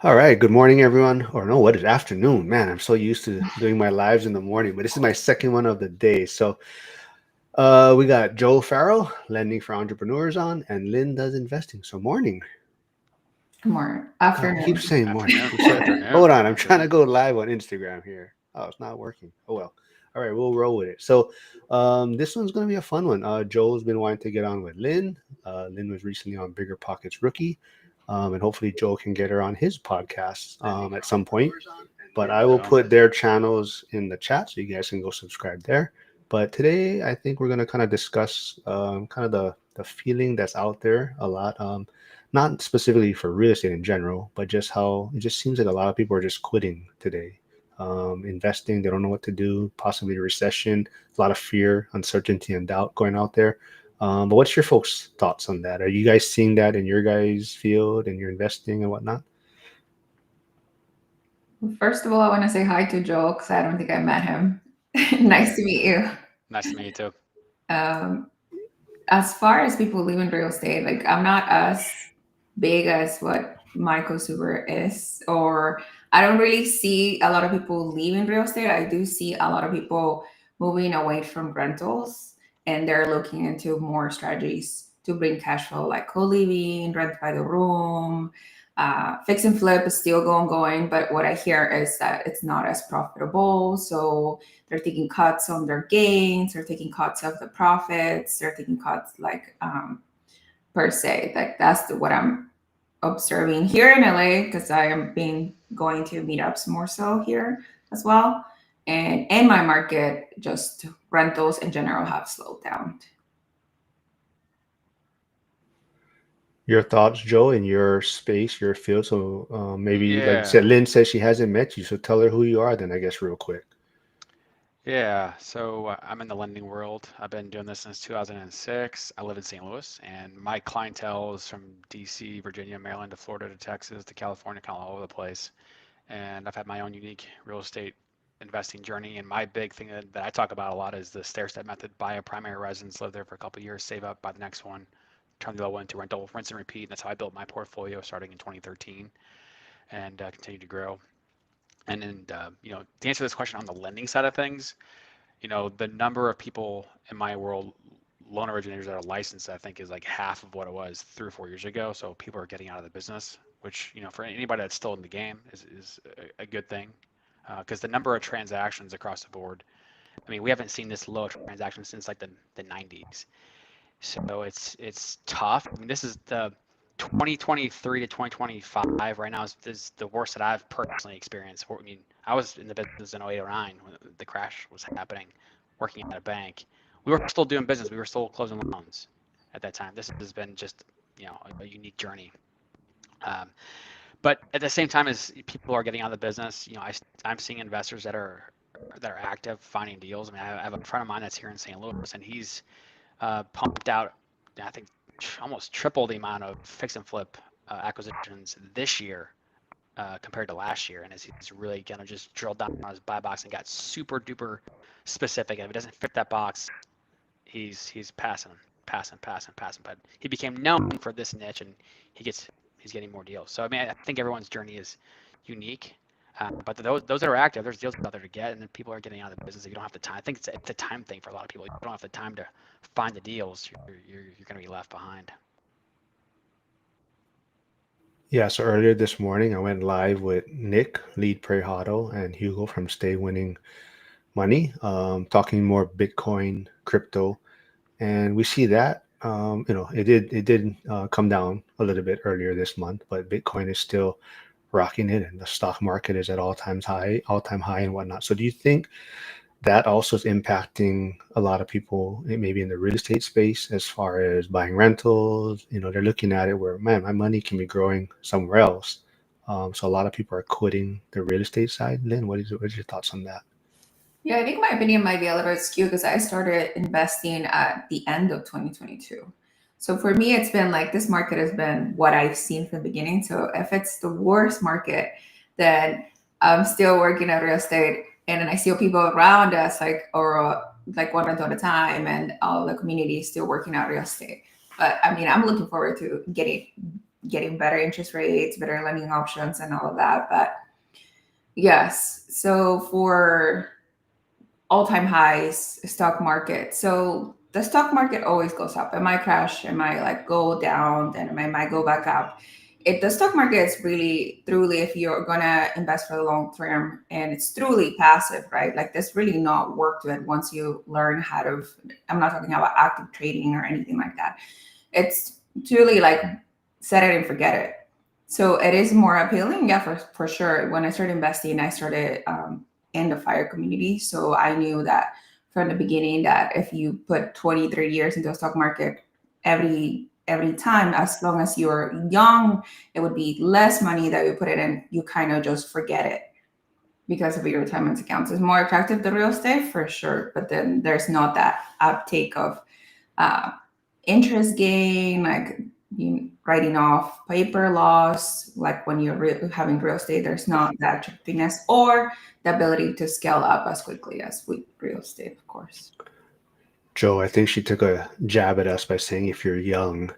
All right, good morning, everyone. Or no, what is afternoon? Man, I'm so used to doing my lives in the morning, but this is my second one of the day. So we got Joe Farrell, Lending for Entrepreneurs on, and Lin Does Investing. So morning. More I keep afternoon. saying morning. I Afternoon. keep saying, hold Afternoon. on, I'm Good trying to morning. go live on Instagram here. Oh, it's not working. Oh well. All right, we'll roll with it. This one's gonna be a fun one. Joe's been wanting to get on with Lin. Lin was recently on Bigger Pockets Rookie. And hopefully Joe can get her on his podcast at some point. But I will Right on. put their channels in the chat so you guys can go subscribe there. But today, I think we're going to kind of discuss kind of the feeling that's out there a lot. Not specifically for real estate in general, but just how it just seems like a lot of people are just quitting today. Investing, they don't know what to do, possibly a recession, a lot of fear, uncertainty, and doubt going out there. But what's your folks' thoughts on that? Are you guys seeing that in your guys' field and you're investing and whatnot? First of all, I want to say hi to Joel because I don't think I met him. Nice to meet you. Nice to meet you too. Um, as far as people leaving real estate, like I'm not as big as what Michael Super is, or I don't really see a lot of people leaving real estate. I do see a lot of people moving away from rentals and they're looking into more strategies to bring cash flow, like co-living, rent by the room. Fix and flip is still going, but what I hear is that it's not as profitable. So they're taking cuts on their gains, they're taking cuts of the profits, they're taking cuts like per se. Like that's what I'm observing here in LA because I am being going to meetups more so here as well. And in my market, just rentals in general have slowed down. Your thoughts, Joe, in your space, your field. Maybe, like you said, Yeah. Lynn says she hasn't met you, so tell her who you are then, I guess, real quick. Yeah. I'm in the lending world. I've been doing this since 2006. I live in St. Louis, and my clientele is from DC, Virginia, Maryland to Florida to Texas to California, kind of all over the place. And I've had my own unique real estate investing journey. And my big thing that I talk about a lot is the stair step method: buy a primary residence, live there for a couple of years, save up, buy the next one, turn the other one into rental, rinse and repeat. And that's how I built my portfolio starting in 2013 and continue to grow. And to answer this question on the lending side of things, the number of people in my world, loan originators that are licensed, I think is like half of what it was 3 or 4 years ago. So people are getting out of the business, which, for anybody that's still in the game is a good thing. Because the number of transactions across the board, I mean, we haven't seen this low of transactions since like the 90s. So it's tough. I mean, this is the 2023 to 2025 right now is the worst that I've personally experienced. I mean, I was in the business in 08, 09 when the crash was happening, working at a bank. We were still doing business. We were still closing loans at that time. This has been just, a unique journey. Um, but at the same time as people are getting out of the business, I'm seeing investors that are active finding deals. I mean, I have a friend of mine that's here in St. Louis, and he's pumped out, I think, almost triple the amount of fix and flip acquisitions this year compared to last year. And he's really kind of just drilled down on his buy box and got super duper specific. And if it doesn't fit that box, he's passing. But he became known for this niche, and he's getting more deals. So I mean, I think everyone's journey is unique. But those that are active, there's deals out there to get, and then people are getting out of the business if you don't have the time. I think it's a time thing for a lot of people. If you don't have the time to find the deals, you're going to be left behind. Yeah, so earlier this morning, I went live with Nick, lead Prey Huddle, and Hugo from Stay Winning Money, talking more Bitcoin, crypto, and we see that it did come down a little bit earlier this month, but Bitcoin is still rocking it, and the stock market is at all time high, and whatnot. So, do you think that also is impacting a lot of people, maybe in the real estate space, as far as buying rentals? They're looking at it where, man, my money can be growing somewhere else. So a lot of people are quitting the real estate side. Lynn, what is your thoughts on that? Yeah, I think my opinion might be a little bit skewed because I started investing at the end of 2022. So for me, it's been like this market has been what I've seen from the beginning. So if it's the worst market, then I'm still working at real estate, and then I see people around us like one rental at a time, and all the community is still working at real estate. But I mean, I'm looking forward to getting better interest rates, better lending options, and all of that. But yes, so for all-time highs stock market. So the stock market always goes up. It might crash, it might like go down, then it might go back up. The stock market is really truly, if you're gonna invest for the long term, and it's truly passive, right? Like there's really not work to it once you learn how to. I'm not talking about active trading or anything like that. It's truly like set it and forget it. So it is more appealing, yeah, for sure. When I started investing, I started in the F.I.R.E community. So I knew that from the beginning that if you put 20, 30 years into a stock market, every time, as long as you're young, it would be less money that you put it in. You kind of just forget it because of your retirement accounts. It's more attractive to real estate for sure, but then there's not that uptake of uh, interest gain, like you writing off paper loss, like when you're having real estate, there's not that attractiveness or the ability to scale up as quickly as with real estate, of course. Joe, I think she took a jab at us by saying if you're young,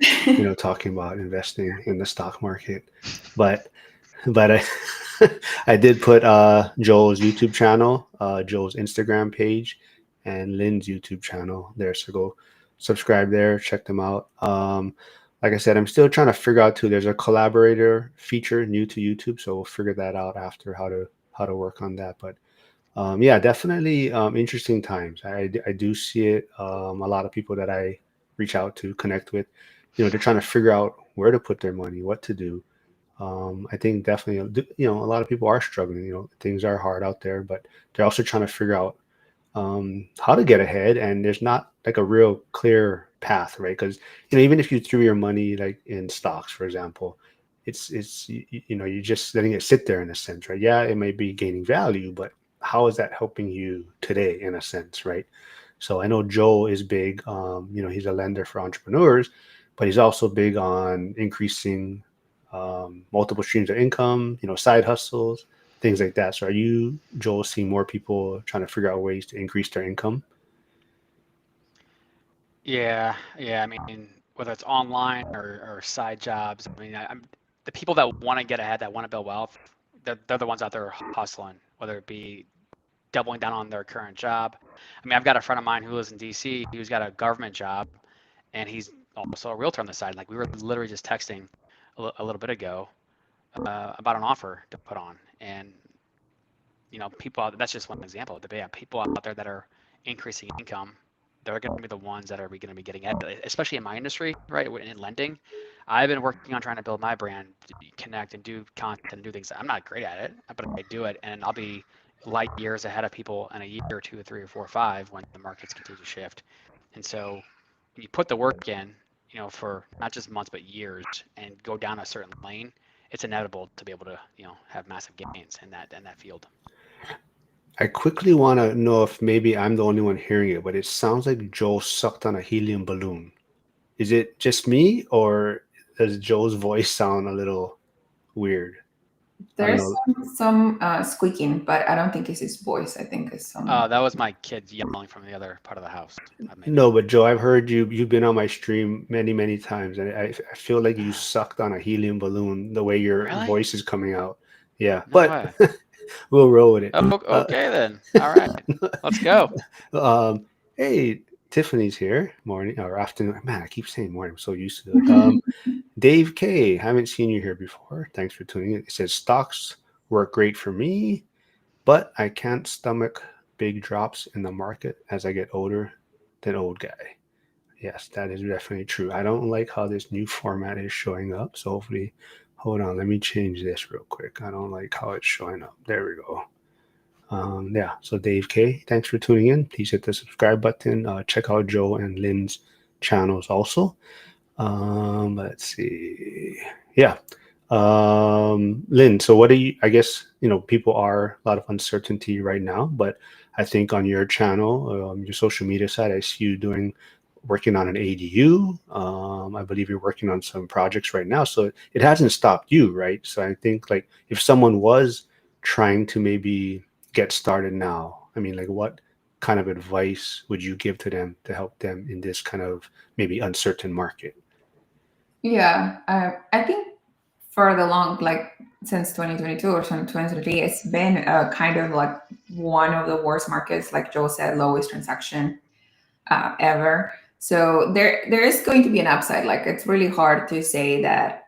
talking about investing in the stock market. But I I did put Joel's YouTube channel, Joel's Instagram page, and Lynn's YouTube channel there. So go subscribe there, check them out. Like I said, I'm still trying to figure out too. There's a collaborator feature new to YouTube, so we'll figure that out after how to work on that. But yeah, definitely interesting times. I do see it. A lot of people that I reach out to, connect with, they're trying to figure out where to put their money, what to do. I think definitely, a lot of people are struggling. Things are hard out there, but they're also trying to figure out how to get ahead. And there's not like a real clear path, right? Because even if you threw your money like in stocks, for example, you're just letting it sit there in a sense, right? Yeah, it may be gaining value, but how is that helping you today in a sense, right? So I know Joe is big. He's a lender for entrepreneurs, but he's also big on increasing multiple streams of income, side hustles, things like that. So are you, Joel, seeing more people trying to figure out ways to increase their income? Yeah, yeah. I mean, whether it's online or side jobs, I mean, I'm the people that want to get ahead, that want to build wealth, they're the ones out there hustling, whether it be doubling down on their current job. I mean, I've got a friend of mine who lives in DC, who's got a government job, and he's also a realtor on the side. Like we were literally just texting a little bit ago about an offer to put on, and people that's just one example. But yeah, people out there that are increasing income, they're going to be the ones that are going to be getting it, especially in my industry, right? In lending, I've been working on trying to build my brand, connect and do content and do things. I'm not great at it, but I do it, and I'll be light years ahead of people in a year or two or three or four or five when the markets continue to shift. And so when you put the work in, for not just months but years, and go down a certain lane, it's inevitable to be able to, have massive gains in that field. I quickly want to know if maybe I'm the only one hearing it, but it sounds like Joel sucked on a helium balloon. Is it just me, or does Joel's voice sound a little weird? I don't There's know. some squeaking, but I don't think it's his voice. I think it's some. That was my kids yelling from the other part of the house, maybe. No, but Joe, I've heard you've been on my stream many, many times, and I feel like you sucked on a helium balloon the way your Really? voice is coming out. Yeah, No but way. we'll roll with it. Oh, okay then. All right. Let's go. um, hey, Tiffany's here. Morning or afternoon. Man, I keep saying morning. I'm so used to it. Dave K, haven't seen you here before. Thanks for tuning in. It says stocks work great for me, but I can't stomach big drops in the market as I get older than old guy. Yes, that is definitely true. I don't like how this new format is showing up. So hopefully, hold on, let me change this real quick. I don't like how it's showing up. There we go. Yeah, so Dave K, thanks for tuning in. Please hit the subscribe button. Check out Joe and Lynn's channels also. Let's see. Yeah. Lynn, so what do you, I guess, people are a lot of uncertainty right now, but I think on your channel, your social media side, I see you working on an ADU. I believe you're working on some projects right now. So it hasn't stopped you, right? So I think like if someone was trying to maybe get started now, I mean, like what kind of advice would you give to them to help them in this kind of maybe uncertain market? Yeah, I think for the long, like since 2022 or since 2023, it's been kind of like one of the worst markets, like Joe said, lowest transaction ever. So there is going to be an upside. Like it's really hard to say that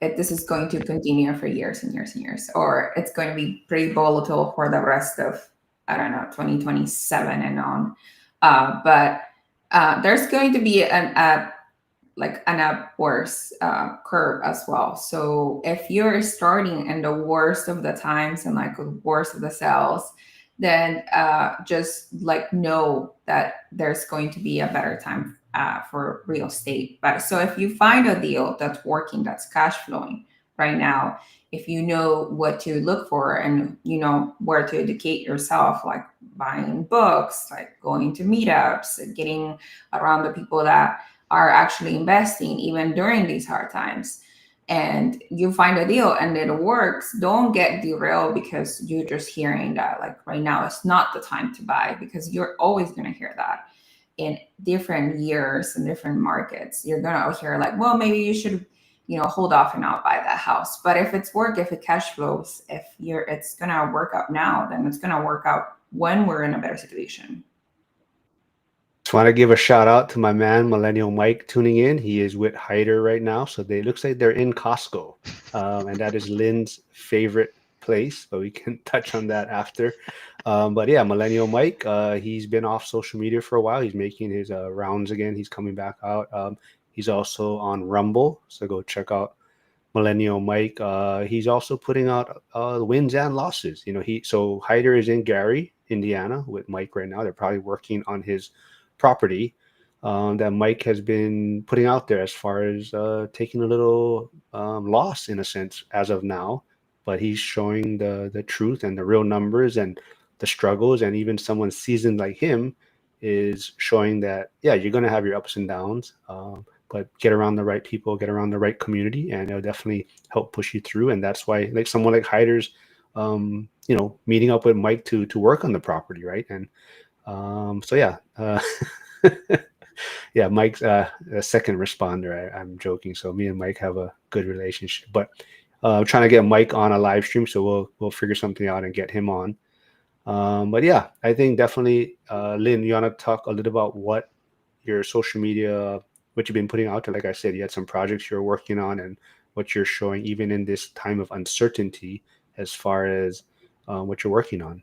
this is going to continue for years and years and years, or it's going to be pretty volatile for the rest of, I don't know, 2027 and on. But there's going to be an upwards curve as well. So if you're starting in the worst of the times and like the worst of the sales, then just like know that there's going to be a better time for real estate. But so if you find a deal that's working, that's cash flowing right now, if you know what to look for and you know where to educate yourself, like buying books, like going to meetups, getting around the people that are actually investing even during these hard times, and you find a deal and it works, don't get derailed because you're just hearing that like right now it's not the time to buy, because you're always going to hear that in different years and different markets. You're going to hear like, well, maybe you should, hold off and not buy that house. But if it's work, if it cash flows, if you're it's going to work out now, then it's going to work out when we're in a better situation. Just want to give a shout out to my man Millennial Mike tuning in. He is with Hyder right now, so they looks like they're in Costco, and that is Lynn's favorite place. But we can touch on that after. But yeah, Millennial Mike, he's been off social media for a while. He's making his rounds again. He's coming back out. He's also on Rumble, so go check out Millennial Mike. He's also putting out wins and losses. So Hyder is in Gary, Indiana, with Mike right now. They're probably working on his property that Mike has been putting out there as far as taking a little loss in a sense as of now. But he's showing the truth and the real numbers and the struggles, and even someone seasoned like him is showing that yeah, you're going to have your ups and downs. But get around the right people, get around the right community, and it'll definitely help push you through. And that's why, like someone like Hyder's, meeting up with Mike to work on the property, right? And so yeah, yeah, Mike's a second responder. I'm joking. So me and Mike have a good relationship, but I'm trying to get Mike on a live stream, so we'll figure something out and get him on. But yeah, I think definitely, Lynn, you want to talk a little about what your social media, what you've been putting out there. Like I said, you had some projects you're working on and what you're showing even in this time of uncertainty as far as what you're working on.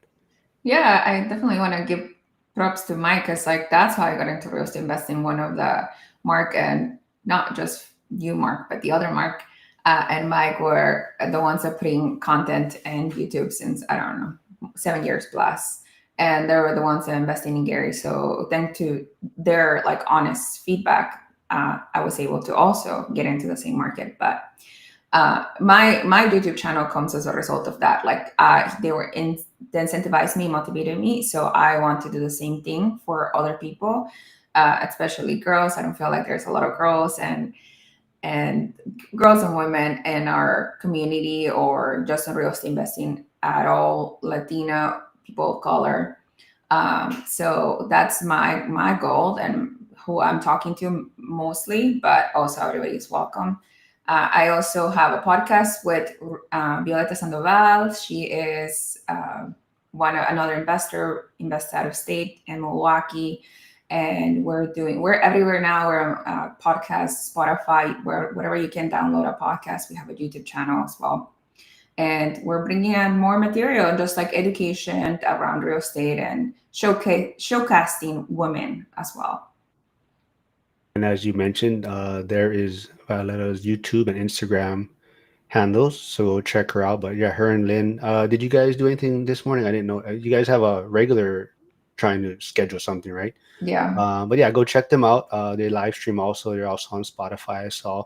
Yeah, I definitely want to give props to Mike, because like that's how I got into real estate investing. One of the Mark, and not just you, Mark, but the other Mark and Mike were the ones that putting content in YouTube since, I don't know, 7 years plus. And they were the ones that investing in Gary. So thanks to their like honest feedback, I was able to also get into the same market. But my YouTube channel comes as a result of that. Like they incentivized me, motivated me, so I want to do the same thing for other people, especially girls. I don't feel like there's a lot of girls and girls and women in our community, or just in real estate investing at all, Latina people of color. So that's my goal and who I'm talking to mostly, but also everybody's welcome. I also have a podcast with Violeta Sandoval. She is another invests out of state in Milwaukee, and we're everywhere now. We're on podcast, Spotify, wherever you can download a podcast. We have a YouTube channel as well, and we're bringing in more material, just like education around real estate and showcasing women as well. And as you mentioned, there is Violeta's YouTube and Instagram handles, so check her out. But yeah, her and Lynn, did you guys do anything this morning? I didn't know. You guys have a regular trying to schedule something, right? Yeah. But yeah, go check them out. They live stream also. They're also on Spotify, I saw.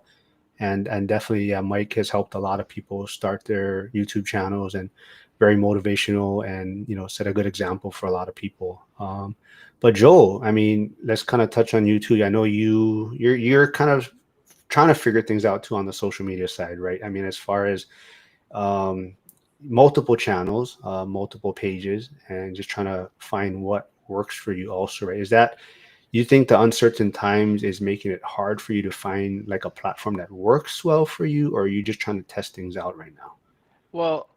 And definitely, yeah, Mike has helped a lot of people start their YouTube channels, and very motivational, and set a good example for a lot of people. But Joel, I mean, let's kind of touch on you too. I know you're kind of trying to figure things out too on the social media side, right? I mean, as far as um, multiple channels, multiple pages, and just trying to find what works for you also, right? Is that You think the uncertain times is making it hard for you to find like a platform that works well for you, or are you just trying to test things out right now? Well,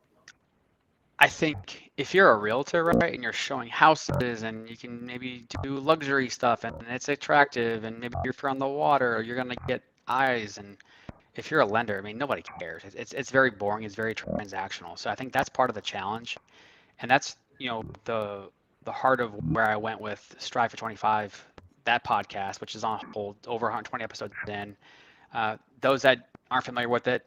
I think if you're a realtor, right, and you're showing houses and you can maybe do luxury stuff and it's attractive and maybe if you're on the water, you're gonna get eyes. And if you're a lender, I mean, nobody cares. It's very boring. It's very transactional. So I think that's part of the challenge, and that's the heart of where I went with Strive for 25, that podcast, which is on hold, over 120 episodes in. Those that aren't familiar with it,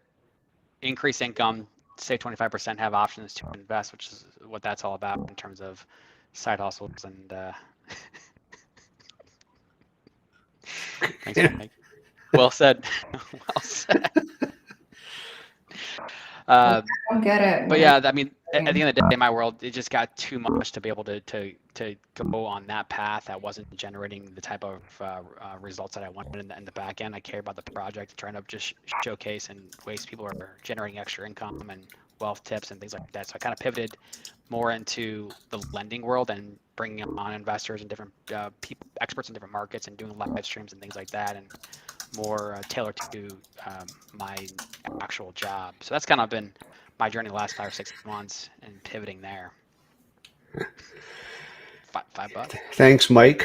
increase income, save 25%, have options to invest, which is what that's all about in terms of side hustles. And thanks, Mike. Well said. Well said. I Uh, don't get it. but What are you yeah, I mean, at the saying? end of the day, in my world, it just got too much to be able to go on that path that wasn't generating the type of results that I wanted in the back end. I care about the project, trying to just showcase and ways people are generating extra income and wealth tips and things like that. So I kind of pivoted more into the lending world and bringing on investors and different experts in different markets and doing live streams and things like that, and more tailored to my actual job. So that's kind of been my journey the last 5 or 6 months and pivoting there. $5. Thanks, Mike,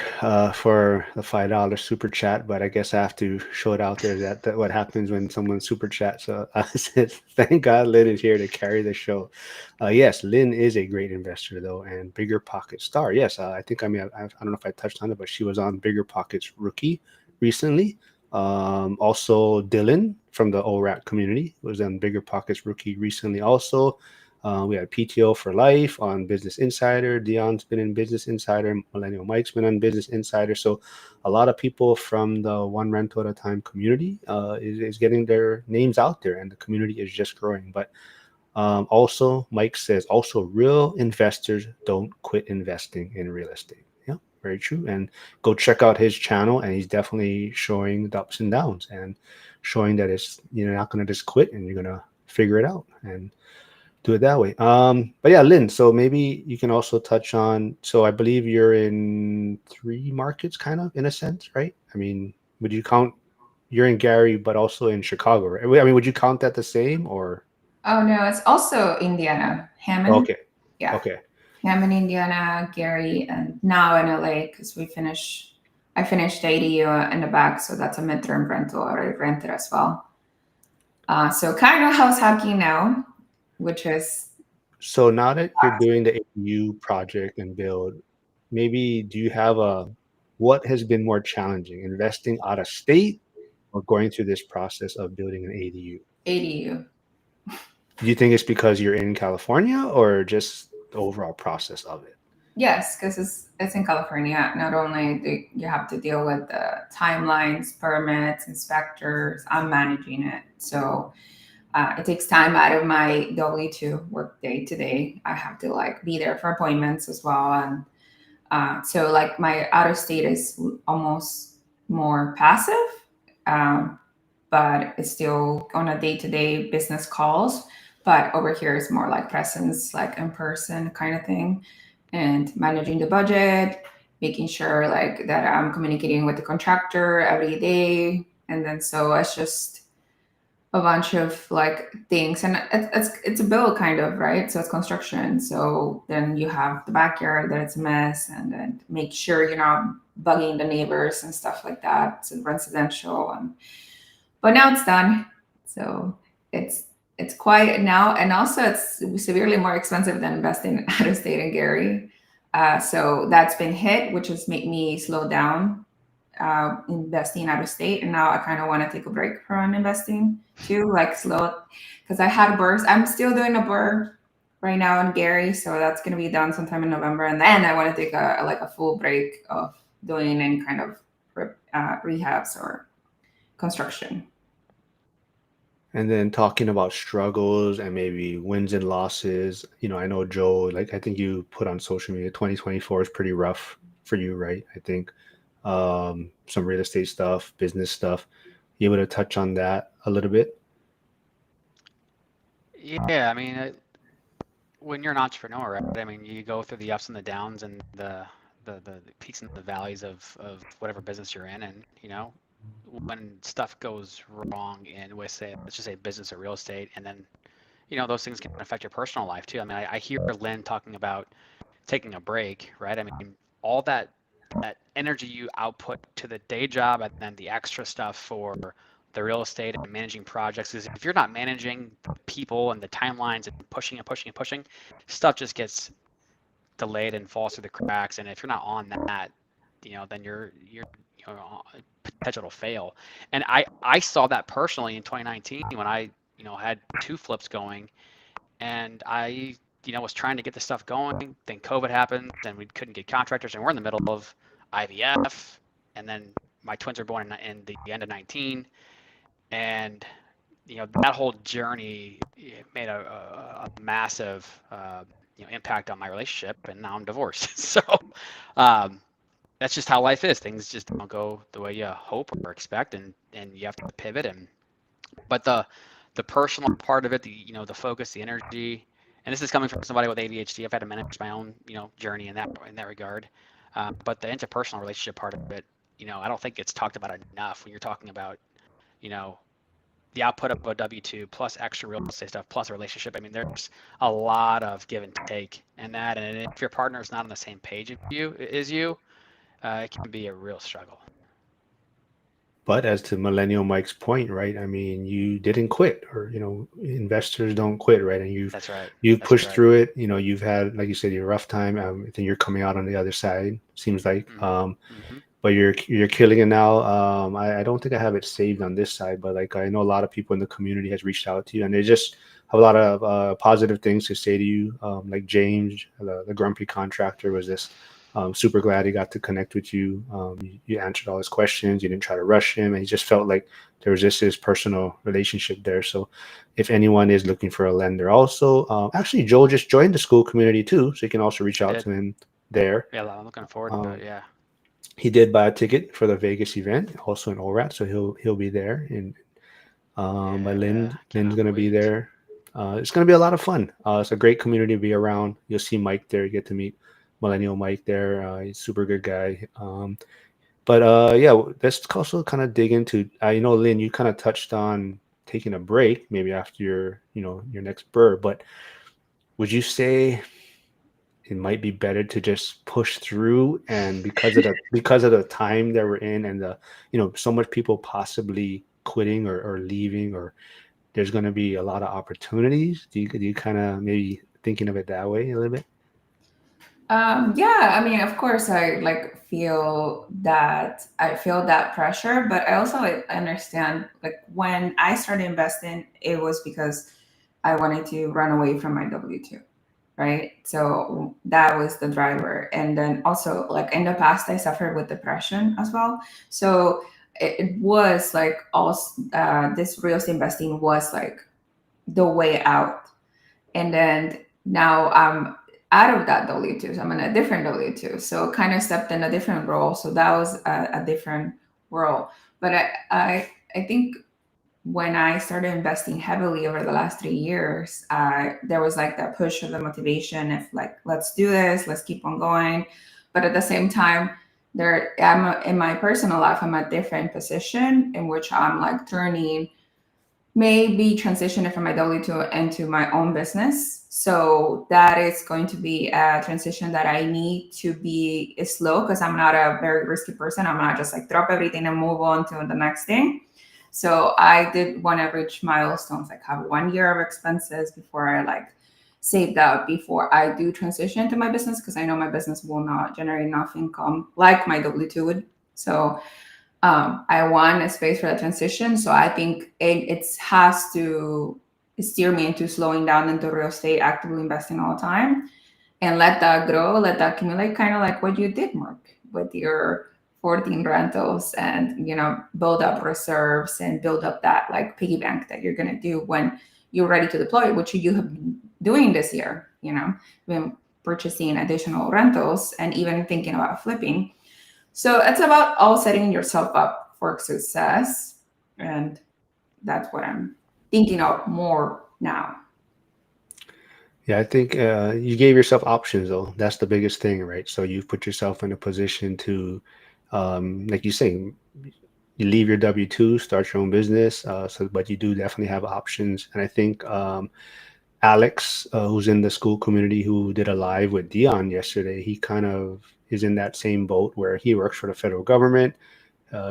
for the $5 super chat. But I guess I have to show it out there that what happens when someone super chats. So I said, thank God Lynn is here to carry the show. Yes, Lynn is a great investor though, and Bigger Pockets star. Yes, I think I don't know if I touched on it, but she was on Bigger Pockets Rookie recently. Also, Dylan from the ORAC community was on Bigger Pockets Rookie recently. Also, we had PTO for Life on Business Insider. Dion's been in Business Insider. Millennial Mike's been on Business Insider. So a lot of people from the One Rental at a Time community is getting their names out there, and the community is just growing. But also, Mike says, also real investors don't quit investing in real estate. Yeah, very true. And go check out his channel, and he's definitely showing the ups and downs and showing that it's you're not going to just quit and you're going to figure it out and do it that way. But yeah, Lynn, so maybe you can also touch on, so I believe you're in three markets kind of in a sense, right? I mean, would you count you're in Gary, but also in Chicago, right? I mean, would you count that the same or? Oh no, it's also Indiana. Hammond. Okay. Yeah. Okay. Hammond, Indiana, Gary, and now in LA because I finished ADU in the back, so that's a midterm rental. I already rented as well. So kind of house hacking now, which is So now that you're doing the AU project and build, maybe do you have what has been more challenging, investing out of state or going through this process of building an ADU? ADU. Do you think it's because you're in California or just the overall process of it? Yes, because it's in California. Not only do you have to deal with the timelines, permits, inspectors. I'm managing it, so it takes time out of my W-2 work day to day. I have to like be there for appointments as well, and so like my out of state is almost more passive, um, but it's still on a day to day business calls. But over here is more like presence, like in person kind of thing, and managing the budget, making sure like that I'm communicating with the contractor every day, and then so it's just a bunch of like things, and it's a build kind of, right? So it's construction, so then you have the backyard that it's a mess, and then make sure you're not bugging the neighbors and stuff like that. It's residential, and but now it's done, so it's it's quiet now, and also it's severely more expensive than investing out of state in Gary. So that's been hit, which has made me slow down investing out of state, and now I kind of want to take a break from investing too, like slow, because I had a burst. I'm still doing a burr right now in Gary, so that's going to be done sometime in November, and then I want to take a full break of doing any kind of rehabs or construction. And then talking about struggles and maybe wins and losses. I know Joe, like I think you put on social media, 2024 is pretty rough for you, right? I think some real estate stuff, business stuff. You able to touch on that a little bit? Yeah, I mean, when you're an entrepreneur, right? I mean, you go through the ups and the downs and the peaks and the valleys of whatever business you're in, and when stuff goes wrong in, with, say, let's just say business or real estate, and then those things can affect your personal life too. I mean, I hear Lynn talking about taking a break, right? I mean, all that energy you output to the day job, and then the extra stuff for the real estate and managing projects, is if you're not managing the people and the timelines and pushing and pushing and pushing, stuff just gets delayed and falls through the cracks. And if you're not on that, then you're potential to fail. And I saw that personally in 2019 when I had two flips going, and I was trying to get the stuff going. Then COVID happened, and we couldn't get contractors, and we're in the middle of IVF, and then my twins are born in the end of 19, and that whole journey made a massive impact on my relationship, and now I'm divorced. So um, that's just how life is. Things just don't go the way you hope or expect, and you have to pivot. But the personal part of it, the focus, the energy, and this is coming from somebody with ADHD. I've had to manage my own journey in that regard. But the interpersonal relationship part of it, I don't think it's talked about enough when you're talking about you know the output of a W-2 plus extra real estate stuff plus a relationship. I mean, there's a lot of give and take in that, and if your partner is not on the same page as you, it can be a real struggle. But as to Millennial Mike's point, right? I mean, you didn't quit, or investors don't quit, right? And That's right. you've That's pushed right. through it. You've had, like you said, your rough time. I think you're coming out on the other side. Seems like, Mm-hmm. Mm-hmm. but you're killing it now. I don't think I have it saved on this side, but like I know a lot of people in the community has reached out to you, and they just have a lot of positive things to say to you. Like James, the grumpy contractor, was this. Super glad he got to connect with you. You answered all his questions. You didn't try to rush him, and he just felt like there was just his personal relationship there. So, if anyone is looking for a lender, also, actually, Joel just joined the school community too, so you can also reach I out did. to him there. Yeah, I'm looking forward to it. Um, Yeah. he did buy a ticket for the Vegas event, also in ORAT, so he'll be there. And but Yeah. Lynn's Cannot gonna be wait. there. It's gonna be a lot of fun. It's a great community to be around. You'll see Mike there. You get to meet Millennial Mike there. He's a super good guy. But yeah, let's also kind of dig into. Lynn, you kind of touched on taking a break, maybe after your next burr. But would you say it might be better to just push through, and because of the time that we're in, and the so much people possibly quitting or leaving, or there's going to be a lot of opportunities? Do you kind of maybe thinking of it that way a little bit? Yeah, I mean, of course, I like feel that pressure, but I also understand like when I started investing, it was because I wanted to run away from my W-2, right? So that was the driver. And then also, like in the past, I suffered with depression as well. So it was like also this real estate investing was like the way out. And then now I'm out of that W-2. So I'm in a different W-2. So kind of stepped in a different role. So that was a different role. But I think when I started investing heavily over the last 3 years, there was like that push of the motivation of like, let's do this, let's keep on going. But at the same time, in my personal life, I'm at a different position in which I'm like turning, maybe transitioning from my W-2 into my own business. So that is going to be a transition that I need to be slow because I'm not a very risky person. I'm not just like drop everything and move on to the next thing. So I did want to reach milestones, like have 1 year of expenses before I like saved up before I do transition to my business because I know my business will not generate enough income like my W-2 would. So I want a space for that transition. So I think it has to steer me into slowing down into real estate, actively investing all the time, and let that grow, let that accumulate, kind of like what you did, Mark, with your 14 rentals, and build up reserves and build up that like piggy bank that you're gonna do when you're ready to deploy, which you have been doing this year. Been purchasing additional rentals and even thinking about flipping. So it's about all setting yourself up for success. And that's what I'm thinking of more now. Yeah, I think you gave yourself options though. That's the biggest thing, right? So you've put yourself in a position to, like you say, you leave your W-2, start your own business. So, but you do definitely have options. And I think Alex, who's in the school community, who did a live with Dion yesterday, he kind of is in that same boat where he works for the federal government.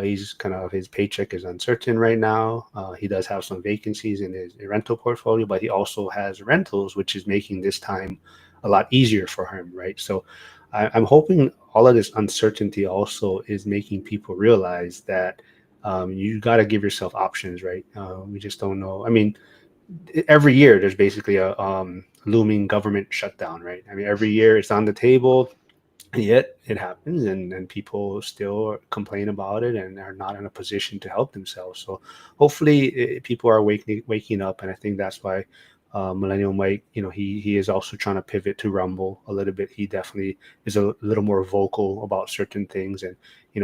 He's kind of his paycheck is uncertain right now. He does have some vacancies in his rental portfolio, but he also has rentals, which is making this time a lot easier for him, right? So I'm hoping all of this uncertainty also is making people realize that you got to give yourself options, right? We just don't know. I mean, every year there's basically a looming government shutdown, right? I mean, every year it's on the table, yet it happens, and people still complain about it and are not in a position to help themselves. So hopefully people are waking up, and I think that's why Millennial Mike, he is also trying to pivot to Rumble a little bit. He definitely is a little more vocal about certain things, and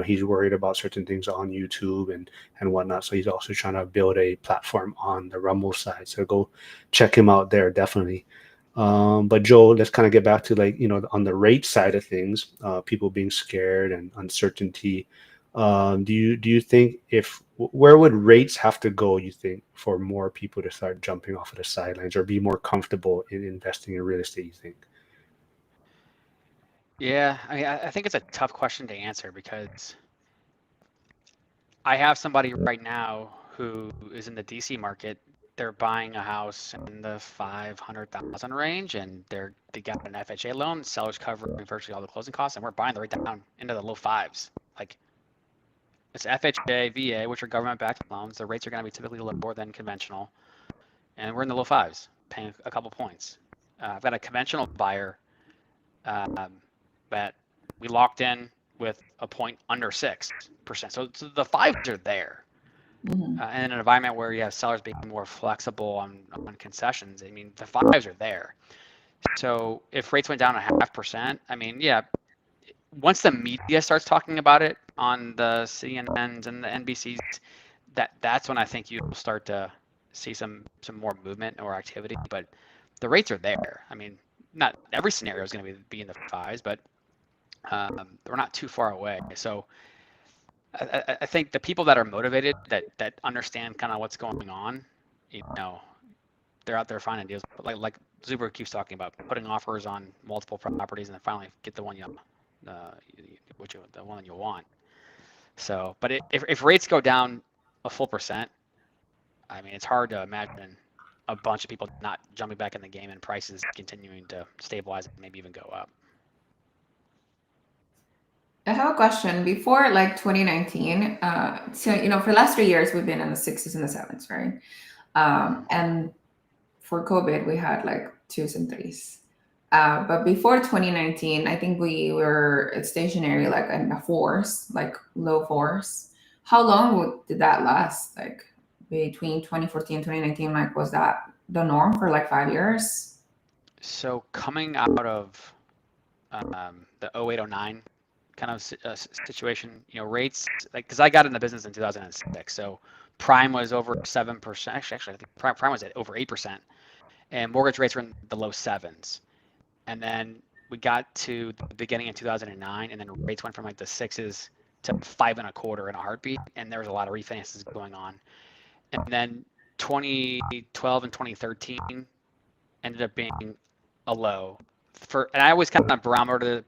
he's worried about certain things on YouTube and whatnot. So he's also trying to build a platform on the Rumble side. So go check him out there, definitely. But Joe, let's kind of get back to, like, on the rate side of things, people being scared and uncertainty. Do you think, where would rates have to go, you think, for more people to start jumping off of the sidelines or be more comfortable in investing in real estate, you think? Yeah, I mean, I think it's a tough question to answer because I have somebody right now who is in the DC market. They're buying a house in the 500,000 range, and they got an FHA loan. Seller's covering virtually all the closing costs, and we're buying the rate down into the low fives. Like, it's FHA, VA, which are government-backed loans. The rates are going to be typically lower than conventional, and we're in the low fives, paying a couple points. I've got a conventional buyer um, that we locked in with a point under 6%. So the fives are there. Mhm. In an environment where you have sellers being more flexible on concessions, I mean, the fives are there. So if rates went down 0.5%, I mean, yeah, once the media starts talking about it on the CNNs and the NBCs, that's when I think you'll start to see some more movement or activity. But the rates are there. I mean, not every scenario is going to be in the fives, but we're not too far away. So I think the people that are motivated, that understand kind of what's going on, they're out there finding deals. But like Zuber keeps talking about, putting offers on multiple properties and then finally get the one uh, the one that you want. So, but if rates go down a full percent, I mean, it's hard to imagine a bunch of people not jumping back in the game and prices continuing to stabilize and maybe even go up. I have a question. Before like 2019, so for the last 3 years we've been in the sixes and the sevens, right? And for COVID we had like twos and threes. But before 2019, I think we were stationary like in the fours, like low fours. How long did that last? Like between 2014 and 2019, like was that the norm for like 5 years? So coming out of the 0809 kind of situation, rates, like, because I got in the business in 2006, so prime was over 7%. Actually, I think prime was at over 8%, and mortgage rates were in the low sevens. And then we got to the beginning in 2009, and then rates went from like the sixes to 5.25 in a heartbeat, and there was a lot of refinances going on. And then 2012 and 2013 ended up being a low. And I always kind of barometer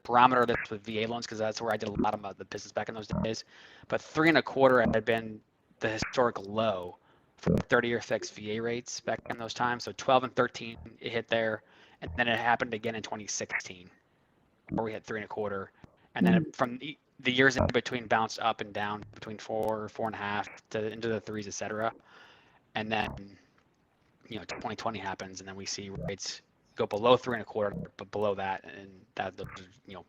this with VA loans because that's where I did a lot of the business back in those days. But 3.25 had been the historic low for 30-year fixed VA rates back in those times. So 12 and 13, it hit there, and then it happened again in 2016 where we hit 3.25, and then Mhm. from the years in between bounced up and down between 4.5 to into the threes, etc. And then 2020 happens, and then we see rates go below 3.25, but below that, and those are,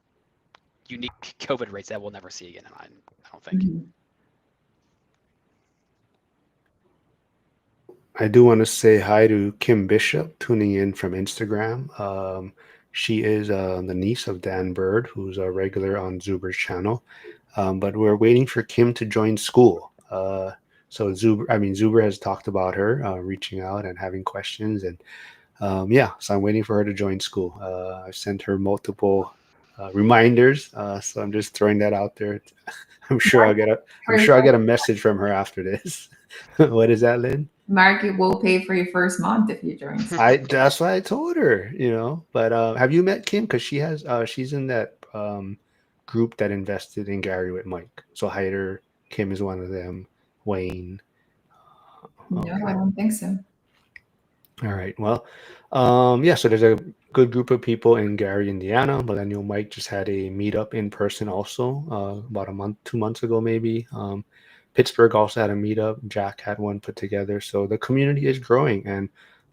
unique COVID rates that we'll never see again. I don't think. Mhm. I do want to say hi to Kim Bishop tuning in from Instagram. She is the niece of Dan Bird, who's a regular on Zuber's channel. But we're waiting for Kim to join school. So Zuber has talked about her reaching out and having questions, and Yeah, so I'm waiting for her to join school. I've sent her multiple reminders, so I'm just throwing that out there. I'm sure I'll get a For I'm your sure I'll first, get a message from her after this. What is that, Lynn? Mark, it will pay for your first month if you join. I That's what I told her, you know. But have you met Kim? Because she's in that group that invested in Gary with Mike. So Hyder, Kim is one of them. Wayne. No, I Okay. don't think so. All right. Well, yeah. So there's a good group of people in Gary, Indiana. Millennial Mike just had a meetup in person also about a month, 2 months ago, maybe. Pittsburgh also had a meetup. Jack had one put together. So the community is growing, and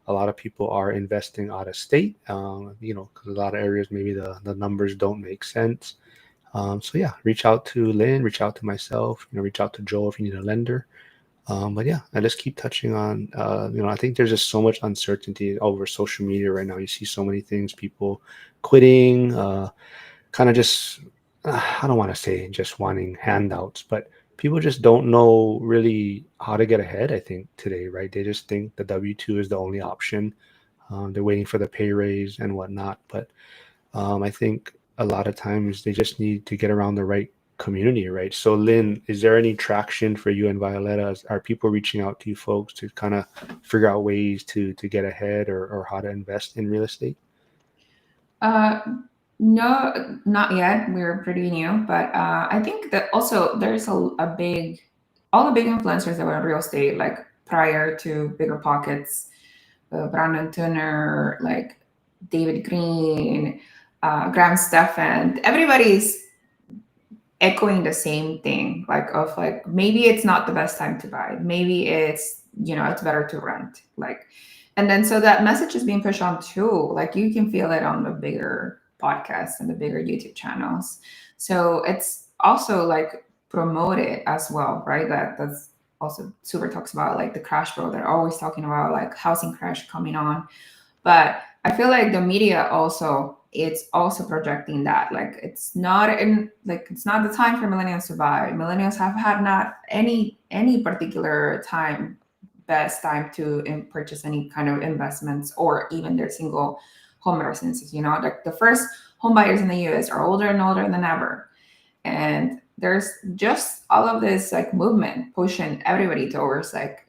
a lot of people are investing out of state. You know, because a lot of areas maybe the numbers don't make sense. So yeah, reach out to Lynn, reach out to myself. You know, reach out to Joel if you need a lender. But yeah, I just keep touching on, you know, I think there's just so much uncertainty over social media right now. You see so many things, people quitting, kind of just, I don't want to say just wanting handouts, but people just don't know really how to get ahead, I think, today, right? They just think the W-2 is the only option. They're waiting for the pay raise and whatnot. But I think a lot of times they just need to get around the right community, right? So, Lynn, is there any traction for you and Violetta? Are people reaching out to you folks to kind of figure out ways to get ahead or how to invest in real estate? Uh, no, not yet. We're pretty new, but I think that also there's a big, all the big influencers that were in real estate, like prior to Bigger Pockets, Brandon Turner, like David Green, Graham Stephan. Everybody's echoing the same thing, like of like maybe it's not the best time to buy, maybe it's, it's better to rent, like. And then so that message is being pushed on too, like you can feel it on the bigger podcasts and the bigger YouTube channels. So it's also like promoted as well, right? That's also Super talks about, like the crash bro, they're always talking about like housing crash coming on. But I feel like the media also, it's also projecting that like it's not the time for millennials to buy. Millennials have had not any particular time, best time to purchase any kind of investments or even their single home residences. Like the first home buyers in the US are older and older than ever. And there's just all of this like movement pushing everybody towards like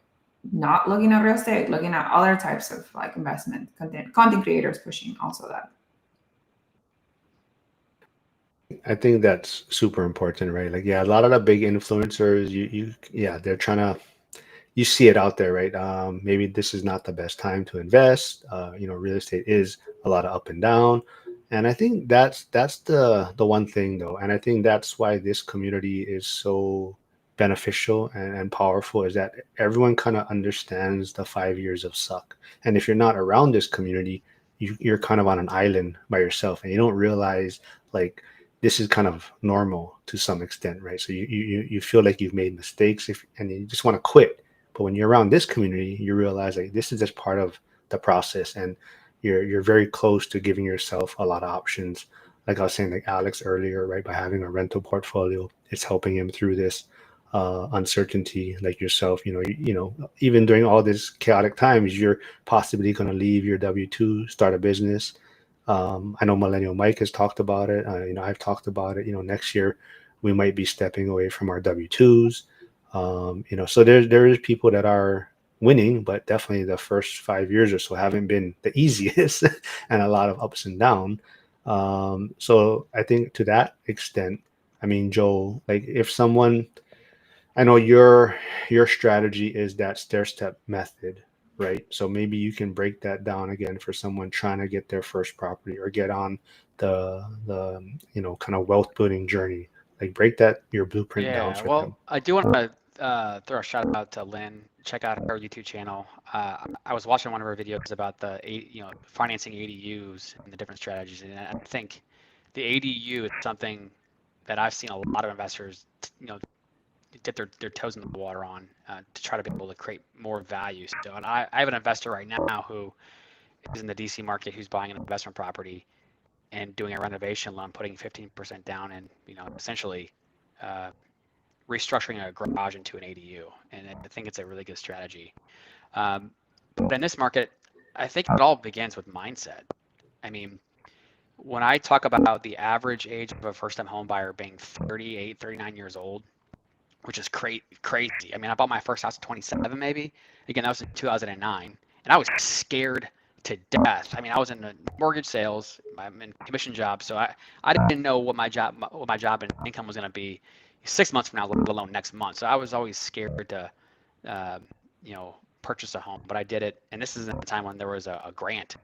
not looking at real estate, looking at other types of like investment content creators pushing also that. I think that's super important, right? Like, yeah, a lot of the big influencers, yeah, they're trying to, you see it out there, right? Maybe this is not the best time to invest. You know, real estate is a lot of up and down, and I think that's the one thing though, and I think that's why this community is so beneficial and powerful is that everyone kind of understands the 5 years of suck, and if you're not around this community, you're kind of on an island by yourself, and you don't realize like this is kind of normal to some extent, right? So you feel like you've made mistakes and you just want to quit, but when you're around this community, you realize like this is just part of the process, and you're very close to giving yourself a lot of options. Like I was saying, like Alex earlier, right? By having a rental portfolio, it's helping him through this uncertainty. Like yourself, even during all this chaotic times, you're possibly going to leave your W-2, start a business. I know Millennial Mike has talked about it. I've talked about it. Next year we might be stepping away from our W-2s. So there is people that are winning, but definitely the first 5 years or so haven't been the easiest, and a lot of ups and downs. So I think to that extent, I mean, Joel, like if someone, I know your strategy is that stair step method, right? So maybe you can break that down again for someone trying to get their first property or get on the kind of wealth building journey. Like break that your blueprint down Yeah, for them. well, I do want to throw a shout out to Lynn. Check out her YouTube channel. I was watching one of her videos about financing ADUs and the different strategies, and I think the ADU is something that I've seen a lot of investors, dip their toes in the water on to try to be able to create more value. So, and I have an investor right now who is in the DC market who's buying an investment property and doing a renovation loan, putting 15% down, and essentially uh, restructuring a garage into an ADU. And I think it's a really good strategy. But in this market, I think it all begins with mindset. I mean, when I talk about the average age of a first-time home buyer being 38, 39 years old, which is crazy. I mean, I bought my first house at 27, maybe. Again, that was in 2009, and I was scared to death. I mean, I was in mortgage sales, I'm in commission jobs, so I didn't know what my job and income was going to be 6 months from now, let alone next month. So I was always scared to, uh, purchase a home. But I did it, and this is at the time when there was a grant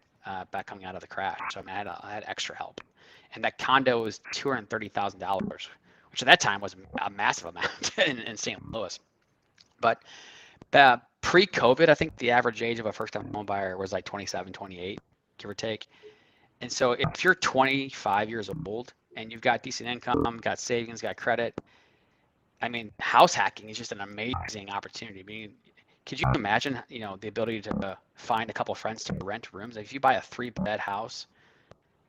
back coming out of the crash. So I mean, I had extra help, and that condo was $230,000, which at that time was a massive amount in St. Louis. But pre-COVID, I think the average age of a first-time home buyer was like 27, 28, give or take. And so if you're 25 years old and you've got decent income, got savings, got credit, I mean, house hacking is just an amazing opportunity. I mean, could you imagine, the ability to find a couple of friends to rent rooms? If you buy a 3-bed house,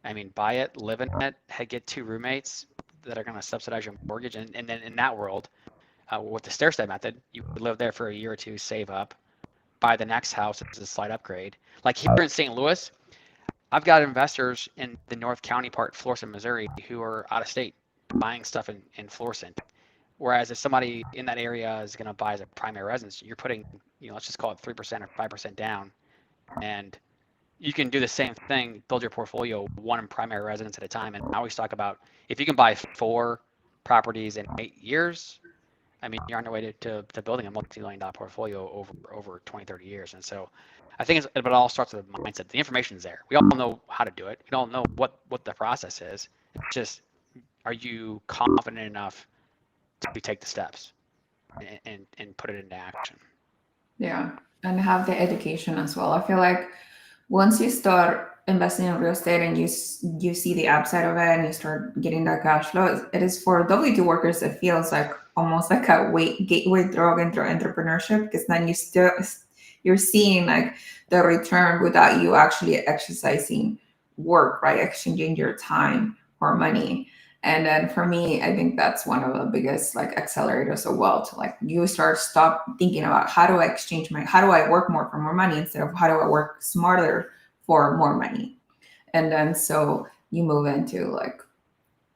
I mean, buy it, live in it, get 2 roommates that are going to subsidize your mortgage, and then in that world, with the stair step method, you would live there for a year or two, save up, buy the next house as a slight upgrade. Like here in St. Louis, I've got investors in the North County part, Florissant, Missouri, who are out of state buying stuff in Florissant. Whereas if somebody in that area is going to buy as a primary residence, you're putting, let's just call it 3% or 5% down, and you can do the same thing, build your portfolio one primary residence at a time. And I always talk about if you can buy 4 properties in 8 years, I mean, you're on your way to building a multi-million dollar portfolio over 20, 30 years. And so I think it all starts with mindset. The information's there. We all know how to do it. We all know what the process is. It's just, are you confident enough to take the steps and put it into action? Yeah, and have the education as well. I feel like once you start investing in real estate and you see the upside of it and you start getting that cash flow, it is for W2 workers. It feels like almost like a gateway drug into entrepreneurship, because then you're seeing like the return without you actually exercising work, right? Exchanging your time for money. And then for me, I think that's one of the biggest like accelerators of wealth. Like you stop thinking about how do I work more for more money, instead of how do I work smarter for more money. And then so you move into like,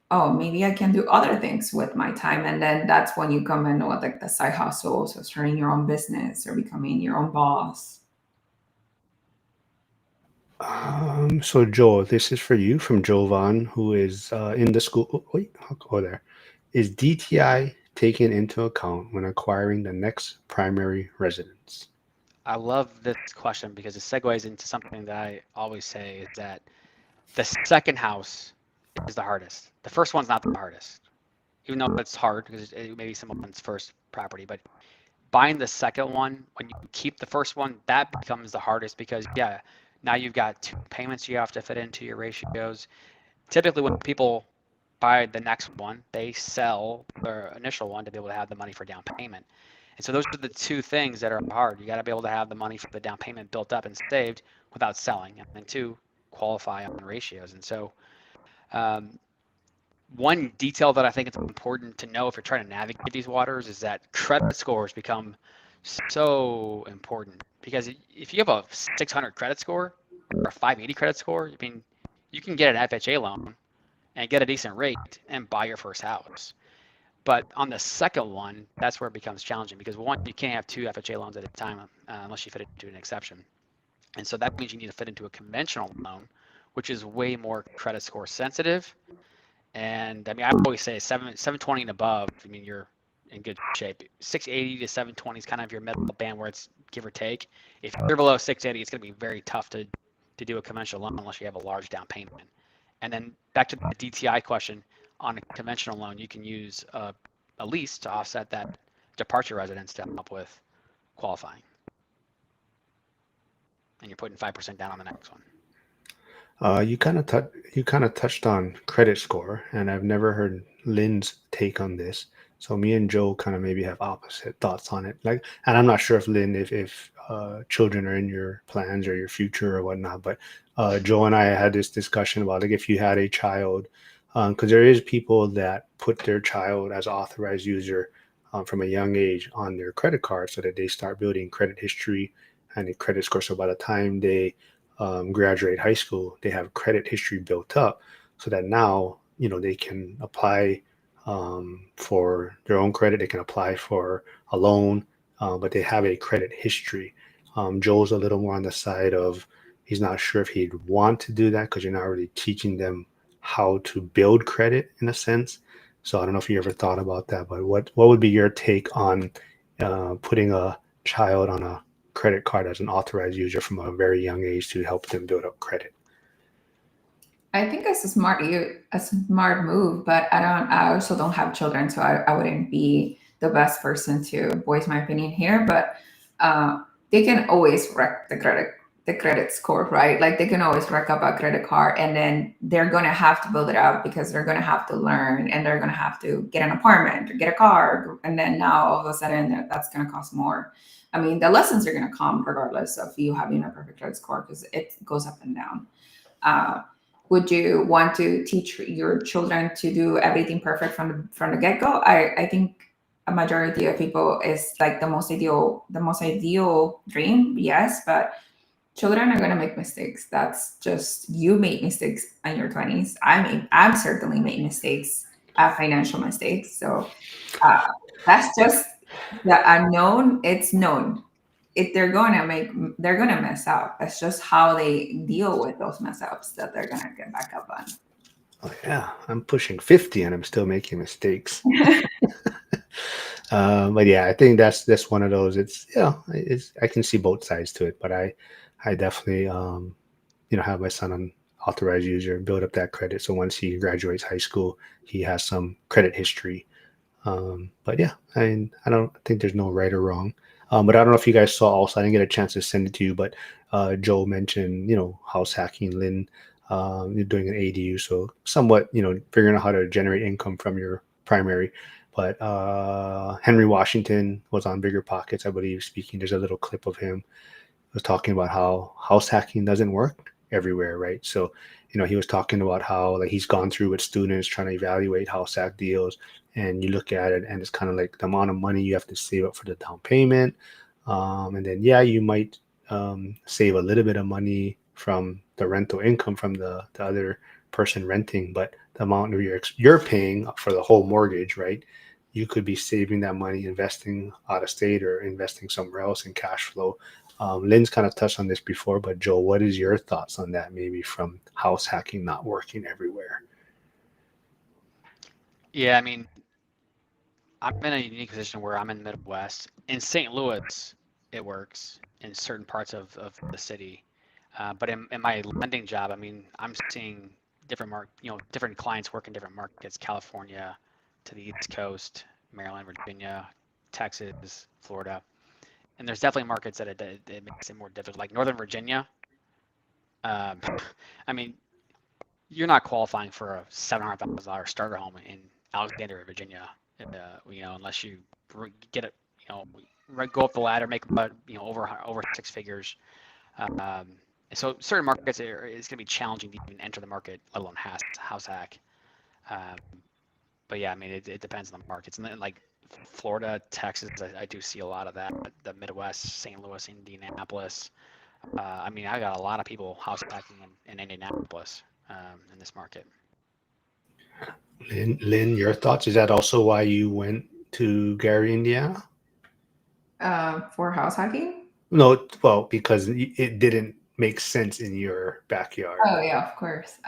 oh, maybe I can do other things with my time. And then that's when you come in with like the side hustles, so starting your own business or becoming your own boss. So Joel, this is for you from Jovan, who is in the school. Oh, wait, I'll go there. Is DTI taken into account when acquiring the next primary residence? I love this question because it segues into something that I always say is that the second house is the hardest. The first one's not the hardest, even though it's hard because it may be someone's first property. But buying the second one, when you keep the first one, that becomes the hardest because, yeah, now you've got 2 payments you have to fit into your ratios. Typically, when people buy the next one, they sell their initial one to be able to have the money for down payment. And so those are the 2 things that are hard. You got to be able to have the money for the down payment built up and saved without selling, and then 2, qualify on ratios. And so um, one detail that I think it's important to know if you're trying to navigate these waters is that credit scores become so important, because if you have a 600 credit score or a 580 credit score, I mean, you can get an FHA loan and get a decent rate and buy your first house. But on the second one, that's where it becomes challenging because one, you can't have 2 FHA loans at a time unless you fit into an exception. And so that means you need to fit into a conventional loan, which is way more credit score sensitive. And I mean, I always say 720 and above, I mean, you're in good shape. 680 to 720 is kind of your middle band where it's give or take. If you're below 680, it's going to be very tough to do a conventional loan unless you have a large down payment. And then back to the DTI question, on a conventional loan, you can use a lease to offset that departure residence to help with qualifying. And you're putting 5% down on the next one. You kind of touched on credit score, and I've never heard Lin's take on this. So me and Joe kind of maybe have opposite thoughts on it. Like, and I'm not sure if Lin, if children are in your plans or your future or whatnot. But Joe and I had this discussion about like if you had a child, because there is people that put their child as authorized user from a young age on their credit card so that they start building credit history and a credit score. So by the time they graduate high school, they have credit history built up, so that now they can apply for their own credit. They can apply for a loan, but they have a credit history. Joel's a little more on the side of he's not sure if he'd want to do that because you're not really teaching them how to build credit in a sense. So I don't know if you ever thought about that, but what would be your take on putting a child on a credit card as an authorized user from a very young age to help them build up credit? I think it's a smart move, but I also don't have children, so I wouldn't be the best person to voice my opinion here. But they can always wreck the credit score, right? Like they can always wreck up a credit card, and then they're gonna have to build it up because they're gonna have to learn, and they're gonna have to get an apartment or get a car, and then now all of a sudden that's gonna cost more. I mean, the lessons are gonna come regardless of you having a perfect credit score because it goes up and down. Uh, would you want to teach your children to do everything perfect from the get-go? I think a majority of people is like the most ideal dream, yes, but children are going to make mistakes. That's just, you made mistakes in your 20s. I'm certainly made mistakes, financial mistakes. So uh, that's just the unknown. It's known. If they're gonna mess up. It's just how they deal with those mess ups that they're gonna get back up on. Oh yeah, I'm pushing 50 and I'm still making mistakes. But yeah, I think that's one of those. It's I can see both sides to it, but I definitely have my son on authorized user, build up that credit. So once he graduates high school, he has some credit history. But yeah, I don't think there's no right or wrong. But I don't know if you guys saw also, I didn't get a chance to send it to you, but Joe mentioned, house hacking, Lin, you're doing an ADU. So somewhat, figuring out how to generate income from your primary. But Henry Washington was on Bigger Pockets, I believe, speaking. There's a little clip of him was talking about how house hacking doesn't work everywhere, right? So, he was talking about how like he's gone through with students trying to evaluate house hack deals, and you look at it, and it's kind of like the amount of money you have to save up for the down payment, and then yeah, you might save a little bit of money from the rental income from the other person renting, but the amount of you're paying for the whole mortgage, right? You could be saving that money, investing out of state or investing somewhere else in cash flow. Lynn's kind of touched on this before, but Joe, what is your thoughts on that? Maybe from house hacking not working everywhere. Yeah, I mean, I'm in a unique position where I'm in the Midwest. In St. Louis, it works in certain parts of the city. But in my lending job, I mean, I'm seeing different clients work in different markets, California to the East Coast, Maryland, Virginia, Texas, Florida. And there's definitely markets that it makes it more difficult, like Northern Virginia. Um, I mean, you're not qualifying for a $700,000 starter home in Alexandria, Virginia, unless you get it, go up the ladder, make about over six figures. Um, so certain markets it's going to be challenging to even enter the market, let alone house hack. Um, but yeah, I mean it depends on the markets, and then like Florida, Texas, I do see a lot of that. The Midwest, St. Louis, Indianapolis. I mean, I got a lot of people house hacking in Indianapolis in this market. Lynn, your thoughts? Is that also why you went to Gary, Indiana? For house hacking? No, well, because it didn't make sense in your backyard. Oh yeah, of course.